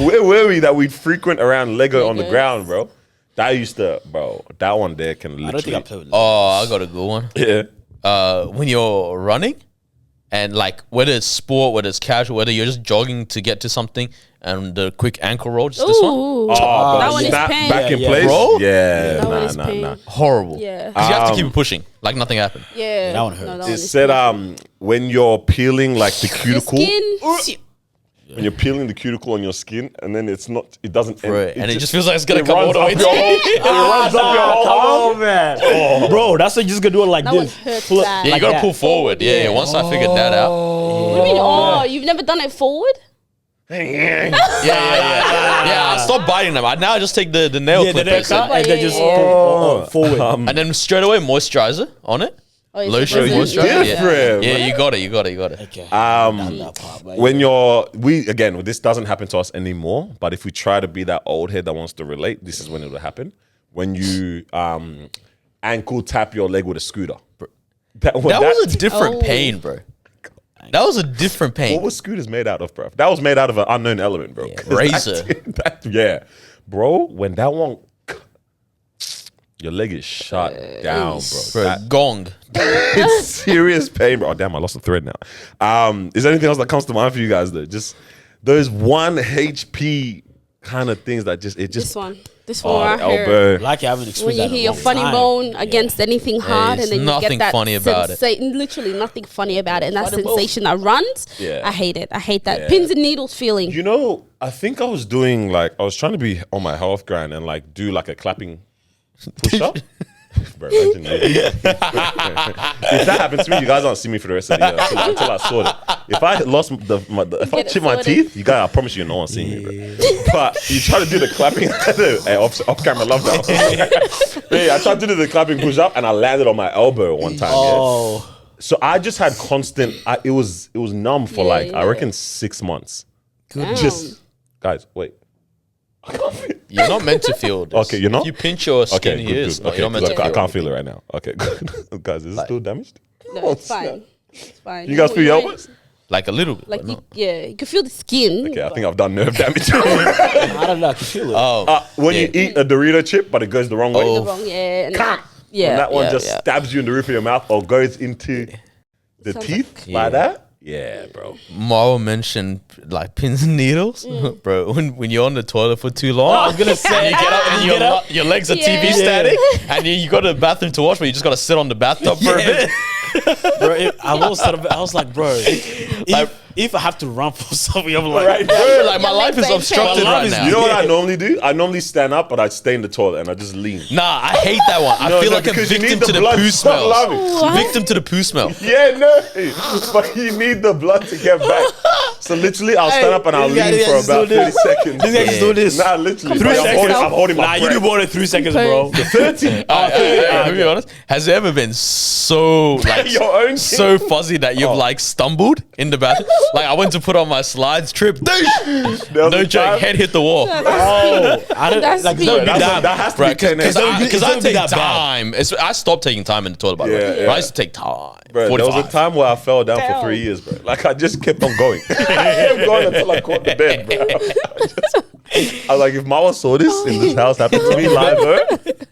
Where were we that we'd frequent around Lego on the Legos. ground, bro? That used to, bro. That one there can literally. I don't think I played with Oh, I got a good one. Yeah. When you're running, and like whether it's sport, whether it's casual, whether you're just jogging to get to something, and the quick ankle roll, just this one, Ooh. Oh, that but one is snap pain. back in Yeah, place, bro. Yeah, That one is pain. nah. horrible. Yeah. 'Cause you have to keep it pushing, like nothing happened. Yeah. that one hurts. that It one is said pain. when you're peeling like the Your cuticle, skin. when you're peeling the cuticle on your skin, and then it doesn't end. Right, and it just feels like it's gonna it come all runs the way up to your you. whole, it runs up your whole arm. Oh man, bro, that's what you're just gonna do it like That one this. hurts Pull it bad. Yeah, you like gotta that. pull forward. Yeah, once I figured that out. What do you mean? Oh, you've never done it forward? Yeah. I stopped biting them. Now I just take the nail Yeah, the clippers cut, Yeah, and then yeah, just yeah. pull forward. and then straight away moisturizer on it. Oh, it's Lotion, different. moisturizer. Different. Yeah, you got it. Okay. That part, but When this doesn't happen to us anymore, but if we try to be that old head that wants to relate, this is when it will happen. When you ankle tap your leg with a scooter. That was a different Oh. pain, bro. That was a different pain. What was scooters made out of, bro? That was made out of an unknown element, bro. razor. Yeah. Bro, when that one, your leg is shut down, bro. Bro, gong. It's serious pain, bro. Oh, damn, I lost a thread now. Is there anything else that comes to mind for you guys, though? Just those 1 HP kind of things that This one. This oh, one the right here. elbow. like you haven't When experienced you that in hear a your long funny time. bone against anything hard, it's and then you nothing get that funny about it. Literally nothing funny about it, and that Funny bone. sensation that runs. Yeah. I hate it. I hate that Yeah. pins and needles feeling. You know, I think I was doing I was trying to be on my health grind and do like a clapping push up. Bro, imagine that. If that happens to me, you guys don't see me for the rest of the year until I sort it. If I lost if I Get it chip my sorted. teeth, you guys, I promise you, no one's seeing me, bro. But you try to do the clapping. Hey, off camera, love that. Yeah, I tried to do the clapping push up and I landed on my elbow one time. Yeah. Oh, So I just had constant. It was numb for Yeah, I yeah. reckon 6 months. Damn. Just guys, wait. I can't feel. You're not meant to feel this. Okay, you're not? If you pinch your skin Okay, here, good, it's good. not, Okay, you're not meant 'cause to I feel can't it. feel it right now. Okay, good. Guys, is it still damaged? No, it's fine. It's fine. You guys feel your elbows? Like a little bit. Like but you, not. yeah, you can feel the skin. Okay, I think I've done nerve damage. I don't know. I can feel it. Oh, When yeah. you eat a Dorito chip, but it goes the wrong way. The wrong, yeah, and When yeah. that one yeah, just yeah. stabs you in the roof of your mouth or goes into the Sounds teeth Yeah. like that. Yeah, bro. Marwa mentioned like pins and needles, Mm. bro. When you're on the toilet for too long, I was gonna say, you get up and your legs are TV Yeah. static, and you go to the bathroom to wash, but you just gotta sit on the bathtub for a bit. bro, I was like, bro, if I have to run for something, I'm like, Right, Bro, like my Your life legs is ain't obstructed changed. right You now. You know what I normally do? I normally stand up, but I stay in the toilet and I just lean. Nah, I hate that one. I No, feel no, like a because you victim need to the blood poo to smells. love it. What? Victim to the poo smell. Yeah, no, but you need the blood to get back. So literally, I'll stand up and I'll this guy- lean this for guy's about doing 30 this. seconds. This guy just do this. Nah, literally. 3 But seconds. I'm holding my Nah, you breath. do more than 3 seconds, bro. 30. To be honest, has it ever been so like Your own so fuzzy that you've like stumbled in the bathroom? Like I went to put on my slides, trip. was No a joke, time- head hit the wall. Oh, I don't That's like. me. Don't be That that. has to be 10 Because It's I gonna be take that bad. time. I stopped taking time in the toilet, by the way. Yeah, But yeah. I used to take time. Bro, there was a 45. time where I fell down Damn. for 3 years, bro. Like I just kept on going. I kept going until I caught the bed, bro. I was like, if Marwa saw this in this house happen to me live, bro,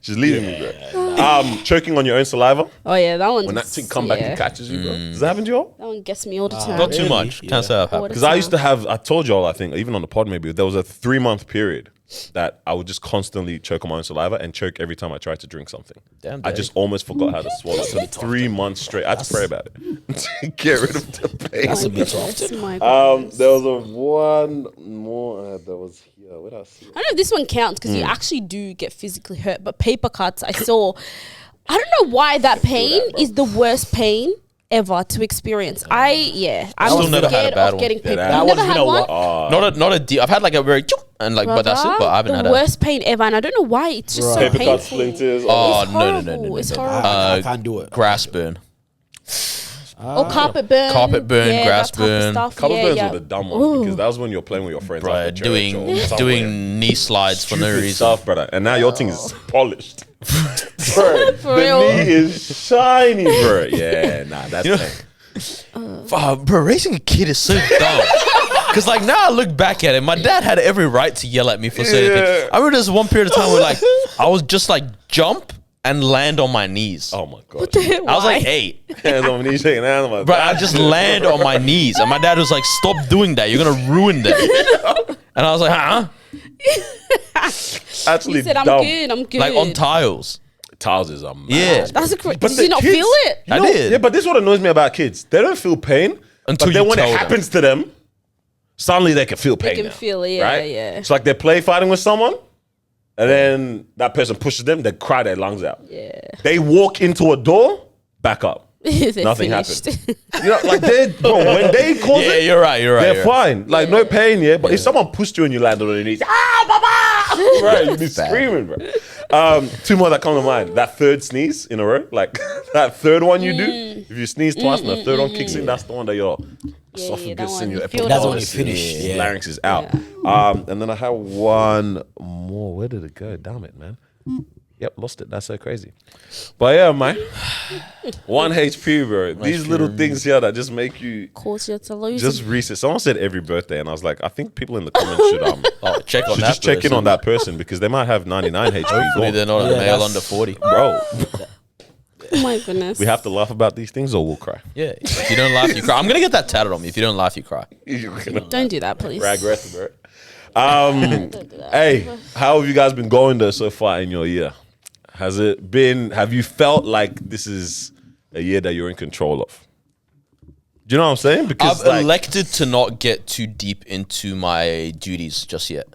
she's leaving me, bro. Choking on your own saliva Oh yeah, that one. when that thing come back and catches you, bro. Does that happen to you all? That one gets me all the time. Not too Really? much. Yeah. Can't say I've All happened. the Because I used to time. have, I told y'all, I think, even on the pod maybe, there was a 3-month period that I would just constantly choke on my own saliva and choke every time I tried to drink something. Damn, I Dave. just almost forgot how to swallow for 3 months straight. I had to pray about it to get rid of the pain. That's a bit That's soft. my goodness. There was a one more that was here. What else? I don't know if this one counts because you actually do get physically hurt. But paper cuts, I saw. I don't know why that pain is the worst pain ever to experience. I'm Still never had a scared bad of one. getting paper. That You've one's never been had a one. while. Not a deep. I've had like a very and like, but that's it. But I haven't the had a worst pain ever, and I don't know why. It's just so Paper painful. cut splinters. Oh, It's no, no, no, horrible. no, no, It's no. horrible. I can't do it. grass burn. Or carpet burn. Carpet burn, yeah, grass that type of burn. stuff. Couple yeah, burns yeah. were the dumb ones Ooh. because that was when you're playing with your friends. Bro, after church or somewhere. doing knee slides for no Stupid reason. stuff, brother. And now your thing is polished. Bro, For the real. knee is shiny, bro. Yeah, nah, that's You know- pain. Bro, raising a kid is so dumb. Because like now I look back at it, my dad had every right to yell at me for certain Yeah. things. I remember there was one period of time where like I was just like jump and land on my knees. Oh my god. I was like Why? 8. Hands on my knees, shaking hands on my Bro, I just land on my knees. And my dad was like, stop doing that. You're going to ruin that. And I was like, huh? Actually, He said, I'm dumb. good, I'm good. Like on tiles. Tiles is a mad. Yeah. That's a But Did the you not kids- feel it? I did. Yeah, but this is what annoys me about kids. They don't feel pain Until but then you when tell it them. happens to them, suddenly they can feel pain. can now, feel it, yeah, right? yeah. It's like they're play fighting with someone, and then that person pushes them, they cry their lungs out. Yeah. They walk into a door, back up. They're Nothing finished. happened. You know, like they, bro, when they cause Yeah, it, you're right. they're You're right. fine. Like no pain, yeah. But if someone pushed you and you landed on your knees, papa, right, you'd be screaming, bro. 2 more that come to mind. That third sneeze in a row, like that third one you do. If you sneeze twice and the third one kicks in, that's the one that your that esophagus one and your you feel That's when you epiglottis finish. and Yeah. larynx is out. And then I had one more. Where did it go? Damn it, man. Yep, lost it. That's so crazy. But yeah, man. 1 HP, bro. These little things here that just make you Cause you to lose. just reset. Someone said every birthday, and I was like, I think people in the comments should Oh, check on should that. just check in person. on that person because they might have 99 HP. Hopefully they're gone. not a Yeah, male that's- under 40. Bro, oh my goodness. we have to laugh about these things or we'll cry. Yeah. If you don't laugh, you cry. I'm going to get that tatted on me. If you don't laugh, you cry. Don't do that, please. Regress, bro. Hey, how have you guys been going though so far in your year? Have you felt like this is a year that you're in control of? Do you know what I'm saying? Because I've elected to not get too deep into my duties just yet.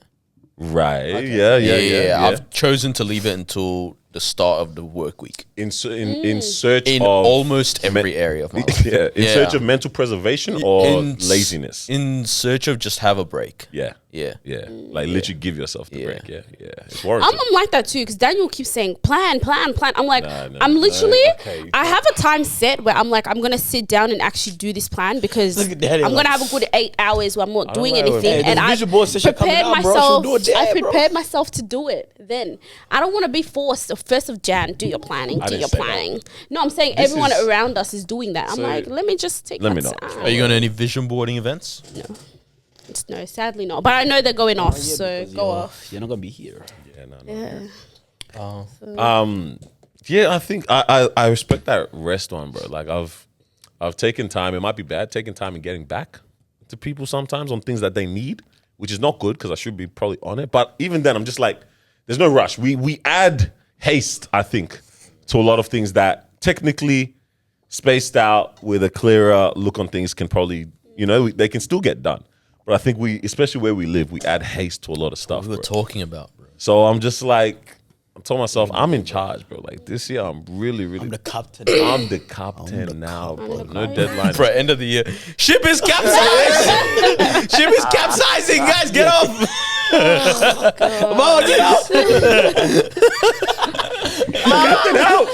right, yeah. I've chosen to leave it until the start of the work week In search in of almost every area of my life. yeah, in Yeah. search of mental preservation or In- laziness. In search of just have a break. Yeah. Yeah. Yeah. Like literally give yourself the Yeah. break. Yeah. Yeah. It's warranted. I'm like that too because Daniel keeps saying plan. I'm like, no, I'm literally, okay. I have a time set where I'm like, I'm gonna sit down and actually do this plan because Look at Daddy, I'm like- gonna have a good 8 hours where I'm not doing know, anything, hey, and there's I vision board session coming prepared out, bro. myself. She'll do it there, I bro. prepared myself to do it. Then I don't want to be forced. The 1st of Jan, do your planning. I Do didn't your say that. planning. No, I'm saying This everyone is- around us is doing that. I'm So, like, let me just take. let my me know. time. Are you going to any vision boarding events? No, sadly not. But I know they're going off, Yeah, so because go off. You're not gonna be here. yeah, no. Yeah. Yeah, I think I respect that rest one, bro. Like I've taken time. It might be bad taking time and getting back to people sometimes on things that they need, which is not good because I should be probably on it. But even then, I'm just like, there's no rush. We add haste, I think, to a lot of things that technically spaced out with a clearer look on things can probably, they can still get done. But I think especially where we live, we add haste to a lot of stuff. We were bro. talking about, bro. So I'm just like, I told myself, I'm in charge, bro. Like this year, I'm really, really. I'm the captain. I'm the captain now, bro. No deadline. Bro, end of the year. Ship is capsizing! Ship is capsizing, guys. Get off! Come on, get off! Captain out.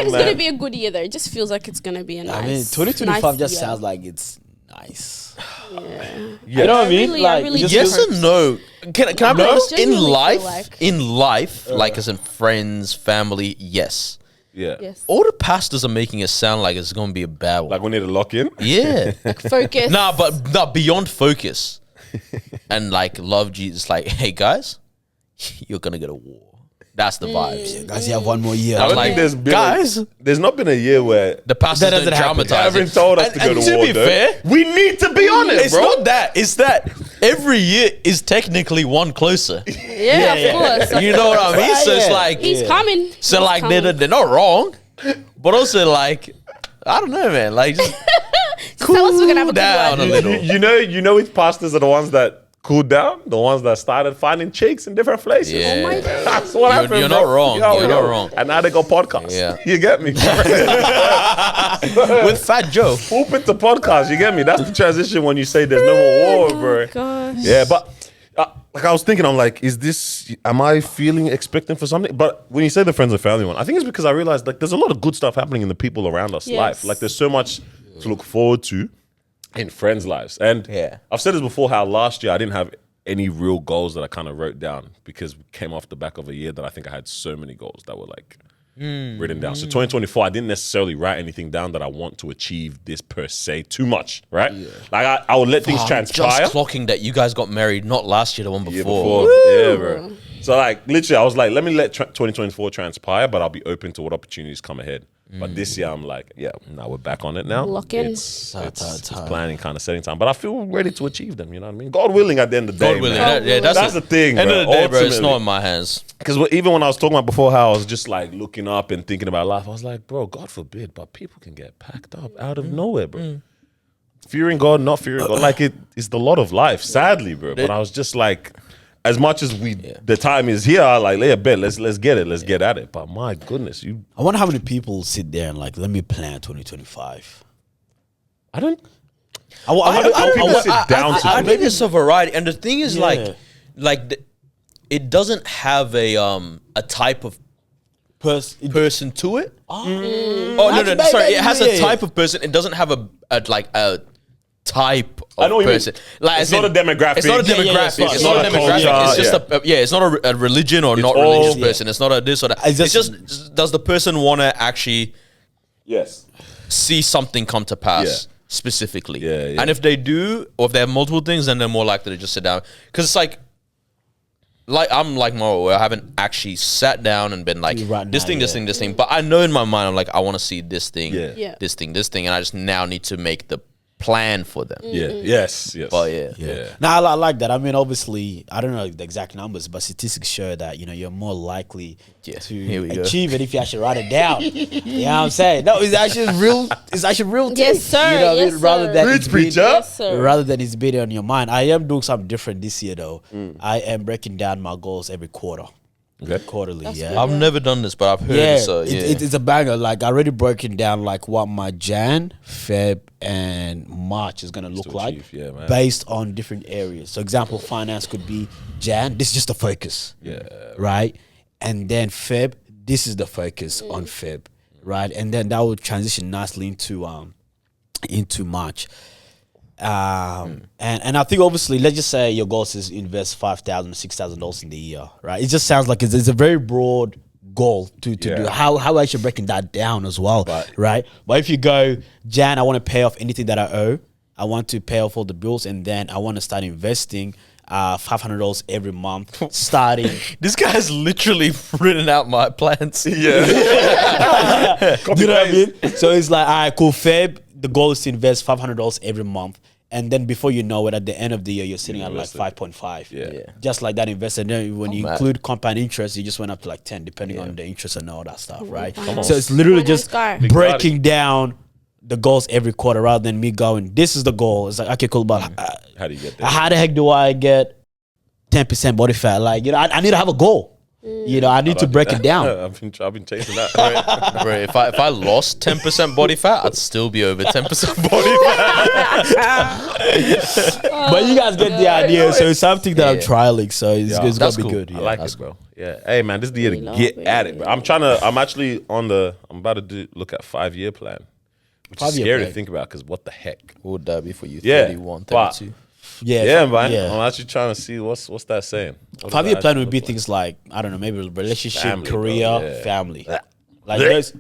like it's man. gonna be a good year though. It just feels like it's gonna be a nice. I mean, 2025 nice just year. sounds like it's nice. Yeah. You know what I mean? really- I really it just do. Yes feels- and no. Can I be No? honest? In Genuinely feel life, like- like as in friends, family, yes. Yeah. Yes. All the pastors are making it sound like it's gonna be a bad one. Like we need to lock in. Yeah. Focus. Nah, but not beyond focus. And like love Jesus, like, hey guys, you're gonna go to war. That's the vibes. Guys, you have one more year. I don't like, think there's been guys- there's not been a year where The pastors That don't doesn't happen. they dramatize haven't it. told us to go to war. be though. fair, We need to be on it, it's bro. not that. It's that every year is technically one closer. yeah, of course. You know what I mean? So it's Yeah. like, He's coming. so He's like coming. they're not wrong, but also like, I don't know, man. Like just Tell us we're gonna have a good down one. a little. You know which pastors are the ones that cooled down? The ones that started finding chicks in different places. Yeah. Oh my days. That's what happened. you're bro. not wrong. You're not wrong. And now they got podcasts. Yeah. You get me? With Fat Joe. Whoop into podcasts. You get me? That's the transition when you say there's no more war, bro. Gosh. Yeah, but like I was thinking, I'm like, am I feeling expectant for something? But when you say the friends and family one, I think it's because I realized like there's a lot of good stuff happening in the people around us' Yes. life. Like there's so much to look forward to in friends' lives. And Yeah. I've said this before, how last year I didn't have any real goals that I kind of wrote down because we came off the back of a year that I think I had so many goals that were like written down. So 2024, I didn't necessarily write anything down that I want to achieve this per se too much, right? Like I would let things transpire. Just clocking that you guys got married, not last year, the one Year before. before. Yeah, bro. So like literally, I was like, let me let 2024 transpire, but I'll be open to what opportunities come ahead. But this year, I'm like, yeah, now we're back on it now. Lock in. It's planning, kind of setting time, but I feel ready to achieve them. You know what I mean? God willing, at the end of the day, God willing. man. That's the thing. End bro. of the day, bro, it's Ultimately. not in my hands. Because even when I was talking about before how I was just like looking up and thinking about life, I was like, bro, God forbid, but people can get packed up out of nowhere, bro. Fearing God, not fearing God, like it's the lot of life, sadly, bro. But I was just like, as much as the time is here, like, yeah, bet, let's get it, let's get at it. But my goodness, I wonder how many people sit there and like, let me plan 2025. I don't. I wonder- I people sit down to I do think it's a variety, and the thing is, Yeah. it doesn't have a type of person to it. Oh no, That's sorry, maybe, it has yeah, a yeah. type of person. It doesn't have a type of I know what you mean. person. Like, It's as not in- a demographic. It's not a Yeah, yeah, demographic. it's not- It's not a it's not a demographic. culture, It's just it's not a religion or not all- religious yeah. person. It's not a this or that. It's It's just- just does the person want to actually Yes. see something come to pass Yeah. specifically? Yeah, yeah. And if they do, or if they have multiple things, then they're more likely to just sit down. Because it's like I'm like Marwa, where I haven't actually sat down and been like Right this now, thing, this yeah. thing, this thing. But I know in my mind, I'm like, I want to see this thing, Yeah. Yeah. this thing, and I just now need to make the plan for them. Yeah. Yes. Yes. But yeah. Yeah. Now I like that. I mean, obviously, I don't know the exact numbers, but statistics show that you're more likely Yeah, to here we go. achieve it if you actually write it down. You know what I'm saying? No, it's actually real. It's actually real. Yes, thing, sir. You know what I Yes, mean? Rather sir. than Preach, it's been- preacher. Yes, sir. rather than it's been on your mind. I am doing something different this year, though. I am breaking down my goals every quarter, Okay. quarterly. That's yeah. good. I've never done this, but I've heard Yeah, it. So yeah, it's a banger. Like I already broken down like what my Jan, Feb, and March is gonna look to like, achieve, yeah, man. based on different areas. So, example, finance could be Jan. This is just the focus, Yeah. right? And then Feb, this is the focus on Feb, right? And then that will transition nicely into March. And I think obviously, let's just say your goal is invest $5,000 or $6,000 in the year, right? It just sounds like it's a very broad goal to do. Yeah. How I should breaking that down as well, Right. right? But if you go, Jan, I want to pay off anything that I owe. I want to pay off all the bills, and then I want to start investing $500 every month, starting. this guy's literally written out my plans. Yeah. You know what I mean? So it's like, all right, cool. Feb, the goal is to invest $500 every month. And then before you know it, at the end of the year, you're sitting at like invested. 5.5. Yeah. Just like that invested. Then when you mad. include compound interest, you just went up to like 10, depending on the interest and all that stuff, right? Come So it's literally on, just nice guy. breaking down the goals every quarter rather than me going, this is the goal. It's like, okay, cool, but How do you get there? how the heck do I get 10% body fat? Like, I need to have a goal. You know, I need to break it down. I've been chasing that. Bro, if I lost 10% body fat, I'd still be over 10% body fat. But you guys get the idea. So it's something that I'm Yeah. trialing. So it's gonna That's be cool. good. I Yeah. like That's it, bro. Yeah. Hey, man, this is the year to love get it. at it. Bro. I'm actually I'm about to look at 5-year plan, which is 5-year scary plan. to think about because what the heck? What would that be for you? Yeah, 31, but- 32? Yeah, man. Yeah. I'm actually trying to see what's that saying. What does 5-year that plan actually would be look like? things like, I don't know, maybe relationship, Family, bro, career, yeah. family. Like Blech. those.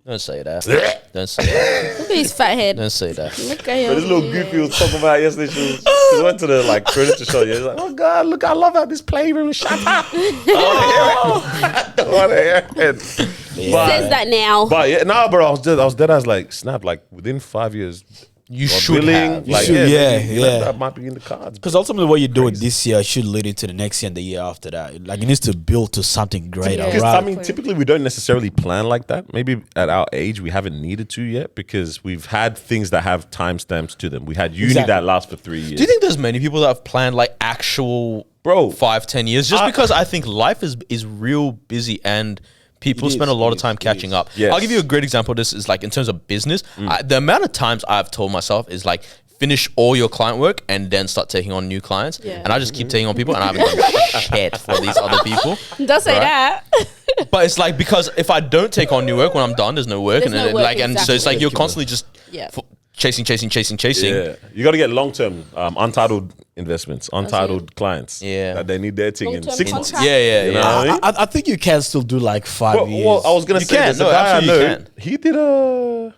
Don't say that. Don't say that. Look at his fat head. Don't say that. Look at him. But this little goofy was talking about yesterday. She went to the furniture show. Yeah, she's like, "Oh God, look! I love how this playroom is shut up." I don't want to hear it. Says that now. But yeah, nah, bro. I was dead. I was like, snap. Like within 5 years, You God should willing, have. like, should, yeah, maybe yeah. that might be in the cards. Because ultimately, what you're doing this year should lead into the next year and the year after that. Like, it needs to build to something greater, Yeah. Because right? I mean, typically we don't necessarily plan like that. Maybe at our age we haven't needed to yet because we've had things that have timestamps to them. We had uni Exactly. that lasts for 3 years. Do you think there's many people that have planned like actual Bro, 5-10 years? Just because I think life is real busy and people It spend a is, lot it of time is, it catching is. up. Yes. I'll give you a great example of this is like in terms of business. The amount of times I've told myself is like finish all your client work and then start taking on new clients. Yeah. And I just keep taking on people and I haven't done shit for these other people. Don't say Right. that. But it's like because if I don't take on new work when I'm done, there's no work, There's no then work, like and so it's like exactly. you're constantly just Yeah. chasing. yeah, you got to get long-term, untitled investments, untitled clients. Yeah. that they need their thing in Long-term 6 months. contract. Yeah. You know what I mean? I think you can still do like 5 Well, years. I was gonna You say can. there's a No, guy I absolutely you know. can. He did a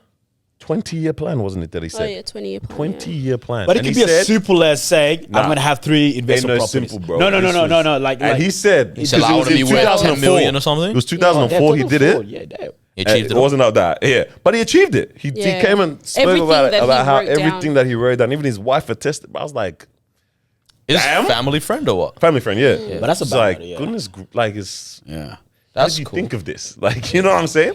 20-year plan, wasn't it? That he Oh said yeah, 20-year plan. 20-year plan. But it And can he be as said- simple as saying, Nah. I'm going to have 3 investment no properties. simple, bro. No. And Like, he said, He said, like, I it want was to be in worth 10 2004. million or something. It was 2004 he did it. Yeah, damn. He achieved It it. wasn't like that, yeah. But he achieved it. He Yeah. came and spoke Everything about it, that he about how wrote down. everything that he wrote down, even his wife attested. I was like, Is Damn. family friend or what? family friend, yeah. But that's a It's bad like, idea. goodness, like, it's, Yeah. how That's did you cool. think of this? Like, you know what I'm saying?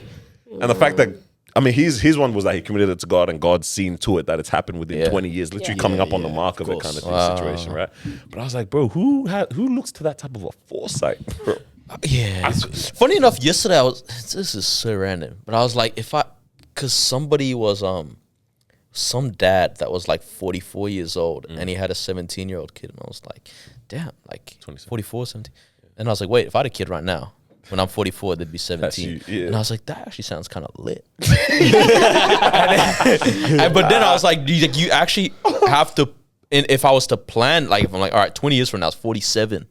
And the fact that, I mean, his one was that he committed it to God and God's seen to it that it's happened within Yeah. 20 years, literally Yeah. coming up on Yeah, the mark of it of kind of course. thing, situation, right? But I was like, bro, who looks to that type of a foresight, bro? Yeah. Funny enough, yesterday this is so random, but I was like, because somebody was, some dad that was like 44 years old and he had a 17-year-old kid. And I was like, damn, like 27. 44, 17. And I was like, wait, if I had a kid right now, when I'm 44, they'd be 17. you, yeah. And I was like, that actually sounds kind of lit. But then I was like, you actually have to, and if I was to plan, like if I'm like, all right, 20 years from now, it's 47.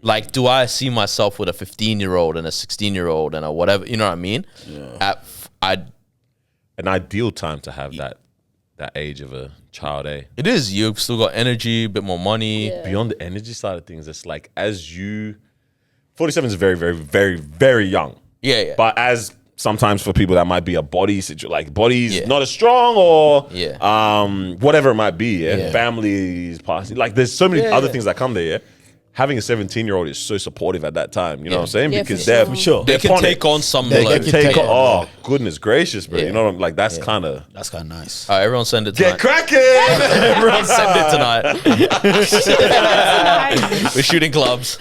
Like, do I see myself with a 15-year-old and a 16-year-old and a whatever, you know what I mean? Yeah. An ideal time to have that age of a child, eh? It is. You've still got energy, a bit more money. Yeah. Beyond the energy side of things, it's like 47 is very, very, very, very young. Yeah. But as sometimes for people that might be a body situation, like body's Yeah. not as strong or Yeah. whatever it might be, yeah. Yeah. Families, passing, like there's so many Yeah, other yeah. things that come there, yeah. Having a 17-year-old is so supportive at that time, you know what I'm saying? Yeah, Because for they're sure. Sure. They can upon take it. on some They load. can take Yeah. on. Oh, goodness gracious, bro. Yeah. You know what I'm like? That's kind of That's kind of nice. All right, everyone send it get tonight. cracking. Everyone send it tonight. We're shooting clubs.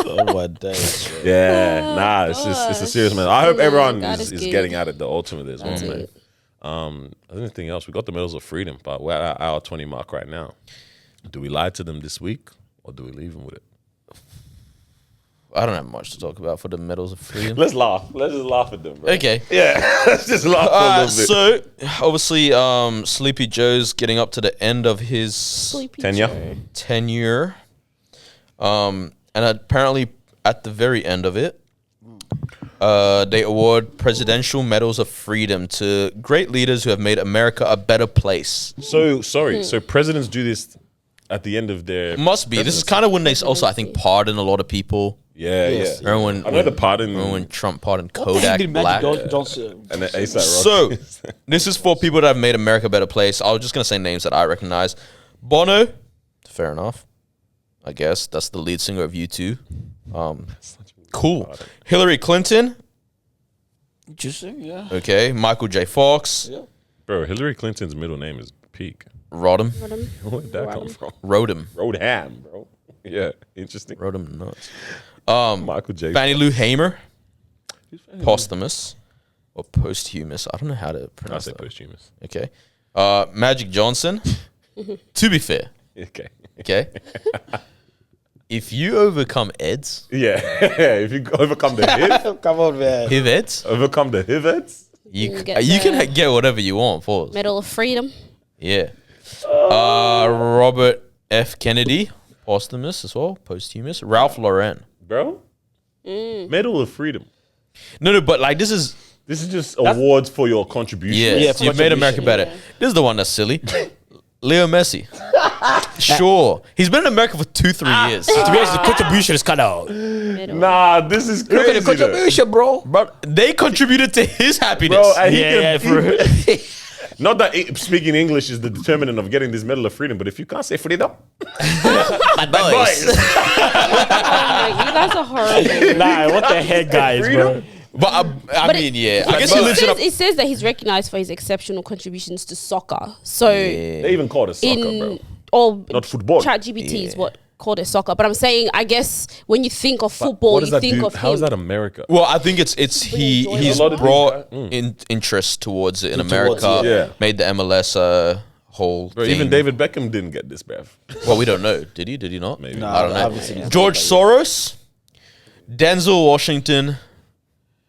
Oh, my days. bro. Yeah, nah, it's a serious man. I hope Yeah, everyone God is is good. getting at it the ultimate as well, That's man. it. Anything else? We got the medals of freedom, but we're at our hour 20 mark right now. Do we lie to them this week or do we leave them with it? I don't have much to talk about for the medals of freedom. Let's laugh. Let's just laugh at them, bro. Okay. Yeah, let's just laugh for a little bit. So obviously, Sleepy Joe's getting up to the end of his Sleepy Tenure. Joe. tenure, and apparently at the very end of it, they award presidential medals of freedom to great leaders who have made America a better place. So presidents do this at the end of their Must be. This is kind of when they also, I think, pardon a lot of people. yeah. Remember when, I know the pardon. remember when Trump pardoned What the heck Kodak did Black? Magic Johnson? and then ASAP Rocky. So, this is for people that have made America a better place. I was just going to say names that I recognize. Bono, fair enough. I guess that's the lead singer of U2. Cool. Hillary Clinton, Interesting, yeah. okay. Michael J. Fox, Bro, Hillary Clinton's middle name is Peak. Rodham, Where did that come from? Rodham, Roadham, bro. Yeah, interesting. Rodham nuts. Michael J. Fannie Lou Hamer, posthumous or posthumous. I don't know how to I pronounce say that. posthumous. Okay. Magic Johnson. To be fair, Okay. okay. If you overcome Eds, Yeah. If you overcome the HIV, Come on, man. HIV Eds, overcome the HIVets. you can can get you the- can get whatever you want. Pause. Medal of Freedom. Yeah. Robert F. Kennedy, posthumous as well, posthumous. Ralph Lauren. Bro, Medal of Freedom. No, but like this is This is just awards for your contribution. yeah. for You've made America better. This is the one that's silly. Leo Messi. Sure, he's been in America for 2-3 years. To be honest, the contribution is kind of. Medal. Nah, this is Look crazy. at the contribution, bro. But they contributed to his happiness. Bro, and he Yeah, can- yeah, for Not that speaking English is the determinant of getting this Medal of Freedom, but if you can't say freedom, my boys. Oh my, you guys are horrible. Nah, what the heck, guys, bro? But I But mean, it- yeah. I It, guess he lives in a. it says that he's recognized for his exceptional contributions to soccer. So they even call it soccer, in bro. or Not football. ChatGPT is what called it soccer. But I'm saying, I guess when you think of football, What does you that think do? of How him. is that America? Well, I think it's he's A lot of these brought guys- in interest towards it in Towards America. it, yeah. Made the MLS whole. Bro, thing. even David Beckham didn't get this, bruv. Well, we don't know. Did he? Did he not? Maybe. I don't I haven't know. seen his George name, Soros, Denzel Washington,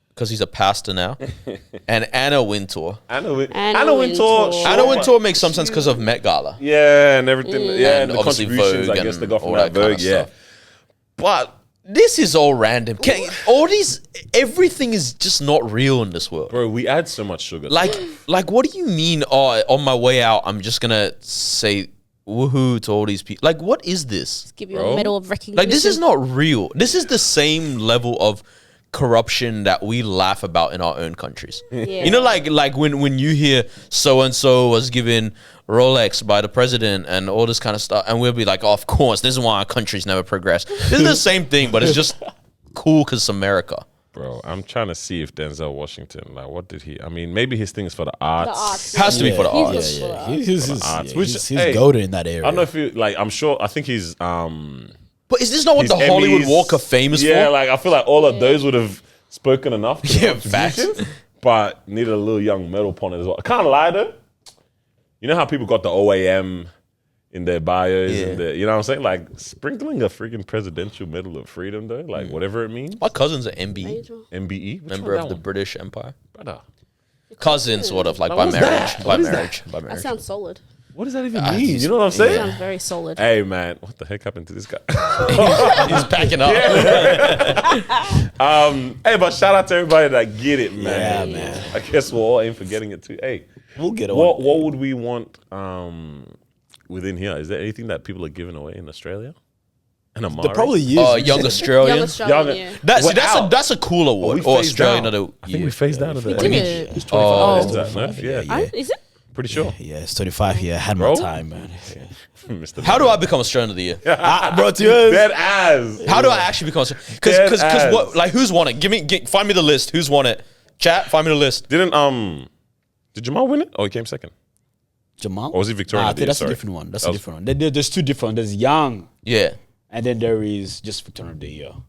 because he's a pastor now, and Anna Wintour. Anna Wintour. Wintour. sure, Anna but- Wintour makes some sense because of Met Gala. Yeah, and everything. Yeah, And and the obviously contributions Vogue I guess and they got from all that that kind Vogue. of Yeah, stuff. but This is all random. All these, everything is just not real in this world. bro, we add so much sugar. Like, what do you mean? Oh, on my way out, I'm just gonna say woohoo to all these people. Like, what is this? Give you Bro. a medal of recognition. Like, this is not real. This is the same level of corruption that we laugh about in our own countries. Yeah. You know, like when you hear so and so was given Rolex by the president and all this kind of stuff, and we'll be like, oh, of course, this is why our countries never progress. This is the same thing, but it's just cool because it's America. bro, I'm trying to see if Denzel Washington, like, what did he? I mean, maybe his thing is for the arts. The arts. Has to be for the He's arts. good for the arts. He's arts, which- he's hey, goated in that area. I don't know if you like. I'm sure. I think he's. But is this not what his the Hollywood Emmys- Walk of Fame is Yeah, for? like I feel like all of those would have spoken enough. To the Yeah, facts. contributions, but needed a little young medal upon it as well. I can't lie though. You know how people got the OAM in their bios, Yeah. and you know what I'm saying? Like sprinkling a freaking presidential medal of freedom though, like whatever it means. My cousin's an MBE, Major. MBE, Which member one of the that British Empire. one? Brother. Cousin, sort of, like by what's marriage. that? By What is marriage. By That marriage. sounds solid. What does that even mean? You know what I'm saying? Sounds very solid. Hey man, what the heck happened to this guy? He's packing up. Hey, but shout out to everybody that get it, man. Yeah, man. I guess we'll all aim for getting it too. Hey, We'll get it. what would we want within here? Is there anything that people are giving away in Australia? And Amari? There probably is. Young Australian. Young Australian, Younger- yeah. That's a cool award. We Or phased Australian out. of the I think year. we phased out of the. We did it. It's 25 Oh. is that, no? Yeah, Is it? pretty sure. Yeah, it's 25 here. I had Bro. my time, man. Mr. How do I become Australian of the year? Bro, to you. Dead ass. How do I actually become Australian? Dead Because ass. what? Like, who's won it? Find me the list. Who's won it? Chat. Find me the list. Did Jamal win it? Oh, he came second. Jamal? Or was he Victorian Nah, I of the think year? that's Sorry. a different one. That's That a was- different one. There's two different. There's Young, Yeah. and then there is just Victorian of the Year. All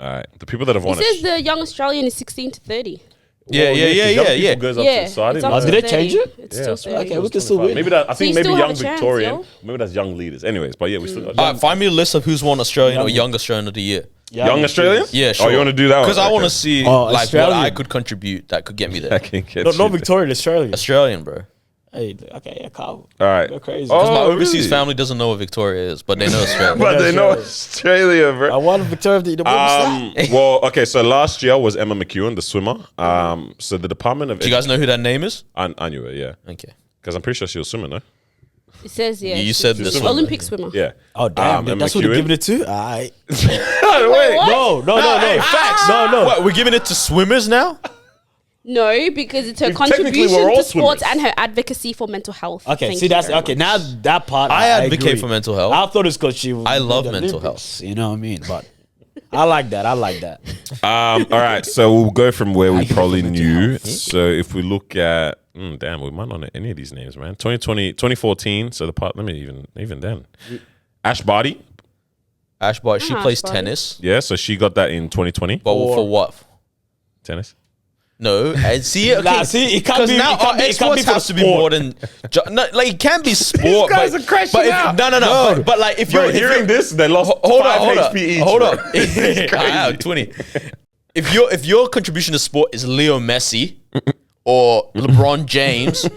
right. The people that have It won says it. the young Australian is 16 to 30. Yeah, Well, yeah, 'cause yeah, young yeah, people yeah. Goes up Yeah. to, so I it's didn't up know to Did that. they change 30. it? It's Yeah, still so 30. Okay, we can still win. Maybe that. I So you think maybe still have young a chance, Victorian. yo. Maybe that's young leaders. Anyways, but yeah, we still got All right, find me a list of who's won Australian or Young Australian of the year. young Australian. Yeah, sure. Oh, you want to do that? Because I want to to see Oh, like Australian. what I could contribute that could get me I there. can't get No, shit. Victorian, Australian. Australian, bro. Hey, okay, yeah, Carl. All right. Go crazy. Oh, Because my overseas really? family doesn't know what Victoria is, but they know Australia. But they know Australia. Australia, bro. I won Victoria of the Year. Well, okay. So last year was Emma McEwen, the swimmer. So the Department of Do you guys know who that name is? I knew it, yeah, Okay. because I'm pretty sure she was swimming, no? It says, yeah. You she's said an this one. Olympic swimmer. Yeah. Oh, damn. Emma That's what they're McEwen. giving it to? Alright. Wait, What? No. Facts. No. What, we're giving it to swimmers now? No, because it's her If technically contribution we're all to sports swimmers. and her advocacy for mental health. Okay, Thank see, you that's very okay. much. Now that part, I advocate agree. for mental health. I thought it's because she. I love did the mental Olympics, You know what I mean? But I like that. All right, so we'll go from where we give it probably for mental knew. health. So if we look at, damn, we might not know any of these names, man. 2020, 2014. So the part, let me even then. Ash Barty. Ash Barty. She Ash plays Barty. tennis. Yeah, so she got that in 2020. But for what? Tennis. No, and see, okay, Nah, see, it can't 'cause be- now it can't be- it can't be exports for has to be sport. more than no, like it can be sport. guys but, are crashing but if, out. no. But like if Bro, you're if hearing you're- this, they lost hold 5 on, HP each. hold bro. on. It's I have crazy. 20. If your contribution to sport is Leo Messi or LeBron James,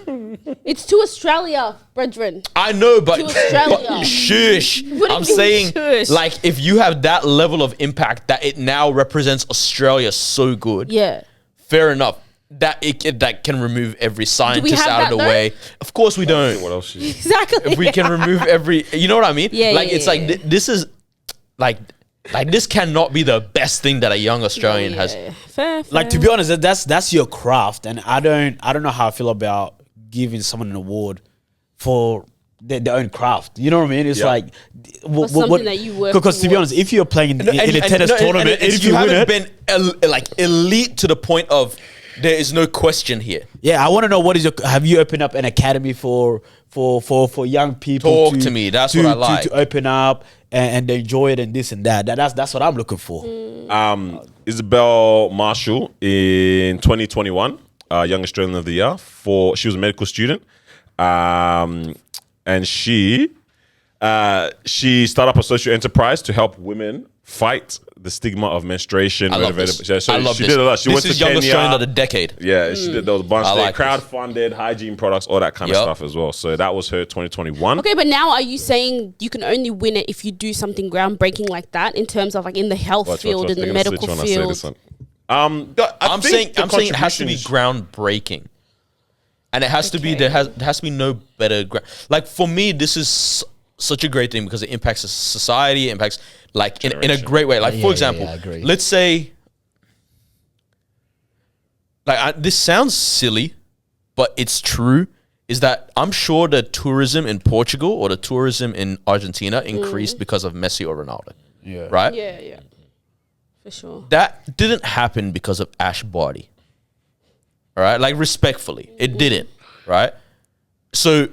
It's to Australia, brethren. I know, but, To Australia. but shush. What do you I'm mean saying, shush? like, if you have that level of impact that it now represents Australia so good, Yeah. fair enough. That that can remove every scientist have out of that the though? way. Of course we don't. What else? Exactly. If we can remove every, you know what I mean? Yeah, like yeah, it's like yeah. this is like this cannot be the best thing that a young Australian has. Fair. Like, to be honest, that's your craft, and I don't know how I feel about giving someone an award for their own craft. You know what I mean? It's Yeah. like something that you work because to be towards. honest, if you're playing in a tennis tournament, and if you win haven't it, been like elite to the point of there is no question here. yeah, I want to know what is your. Have you opened up an academy for young people? Talk to me, that's what I like. to open up and enjoy it and this and that. That's what I'm looking for. Isabel Marshall in 2021, Young Australian of the Year. She was a medical student, and she started up a social enterprise to help women fight the stigma of menstruation. I love this. Yeah, so I love she this. did a lot. She this went is to young Kenya. Australian of the decade. Yeah, she did. There was a bunch. I They like this. crowdfunded hygiene products, all that kind of Yep. stuff as well. So that was her 2021. Okay, but now are you saying you can only win it if you do something groundbreaking like that in terms of like in the health field, in the medical field? I'm I'm saying it has to be groundbreaking, and it has to be there has to be no better. Like for me, this is such a great thing because it impacts the society, it impacts like in a great way. Like for example, I agree. let's say, like this sounds silly, but it's true. Is that I'm sure the tourism in Portugal or the tourism in Argentina increased because of Messi or Ronaldo. Yeah. Right. Yeah. For sure. That didn't happen because of Ash Barty. All right? Like, respectfully, it didn't, right? So,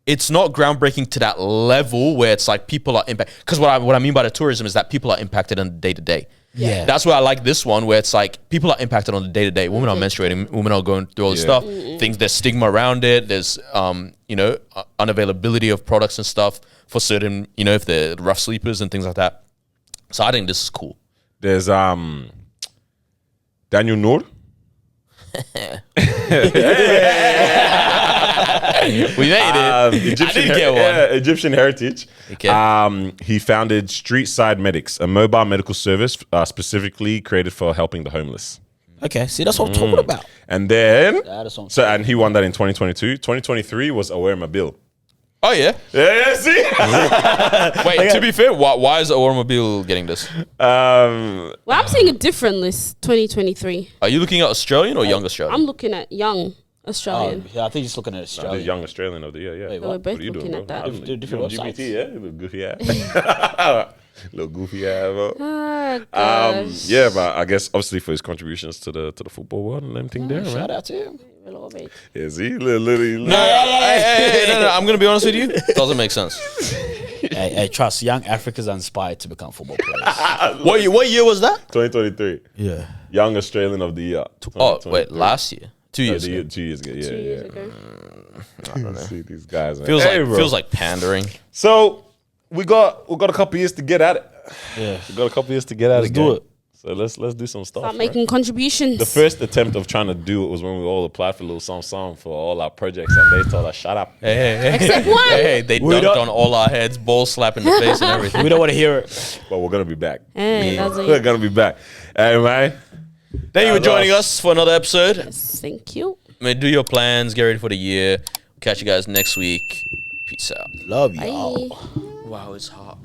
it's not groundbreaking to that level where it's like people are impacted. Because what I mean by the tourism is that people are impacted on the day-to-day. Yeah. That's why I like this one where it's like people are impacted on the day-to-day. Women are menstruating. Women are going through all this stuff. Things, there's stigma around it. There's, unavailability of products and stuff for certain, if they're rough sleepers and things like that. So, I think this is cool. There's Daniel Noor. We made it. Egyptian, I did get one. Egyptian heritage. Okay. He founded Street Side Medics, a mobile medical service specifically created for helping the homeless. Okay, see, that's what I'm talking about. And then, That's what I'm and he won that in 2022. 2023 was Aware My Bill. Oh, yeah. Yeah, see? Wait, to be fair, why is Automobile getting this? Well, I'm seeing a different list. 2023. Are you looking at Australian or young Australian? I'm looking at young Australian. Yeah, I think he's looking at The Australia. Young Australian of the Year, yeah. Wait, So we're both What are you looking doing, at bro? that. I don't know. Different You on websites. GPT, yeah? Little goofy ass. Little goofy ass, bro. Ah, gosh. Yeah, but I guess obviously for his contributions to the football world and everything there, Shout man. out to him. Is he literally? No, I'm going to be honest with you. Doesn't make sense. Hey, trust, young Africans are inspired to become football players. What year was that? 2023. Yeah. Young Australian of the Year. Oh, 2023. wait, last year? 2 years ago. 2 years ago, yeah, 2 years yeah. ago. See these guys, man. Feels Bro. like pandering. So we got a couple years to get at it. Yeah. We got a couple years to get at Let's it. do gang. it. So let's do some stuff. Start right? making contributions. The first attempt of trying to do it was when we all applied for a little song for all our projects, and they told us, "Shut up." Hey, Except one. they We dunked don't- on all our heads, ball slap in the face and everything. We don't want to hear it. But we're gonna be back. Hey, that's We're it. gonna be back. Hey man, Thank you for joining us for another episode. Thank you. Do your plans, get ready for the year. Catch you guys next week. Peace out. Love y'all. Bye. Wow, it's hot.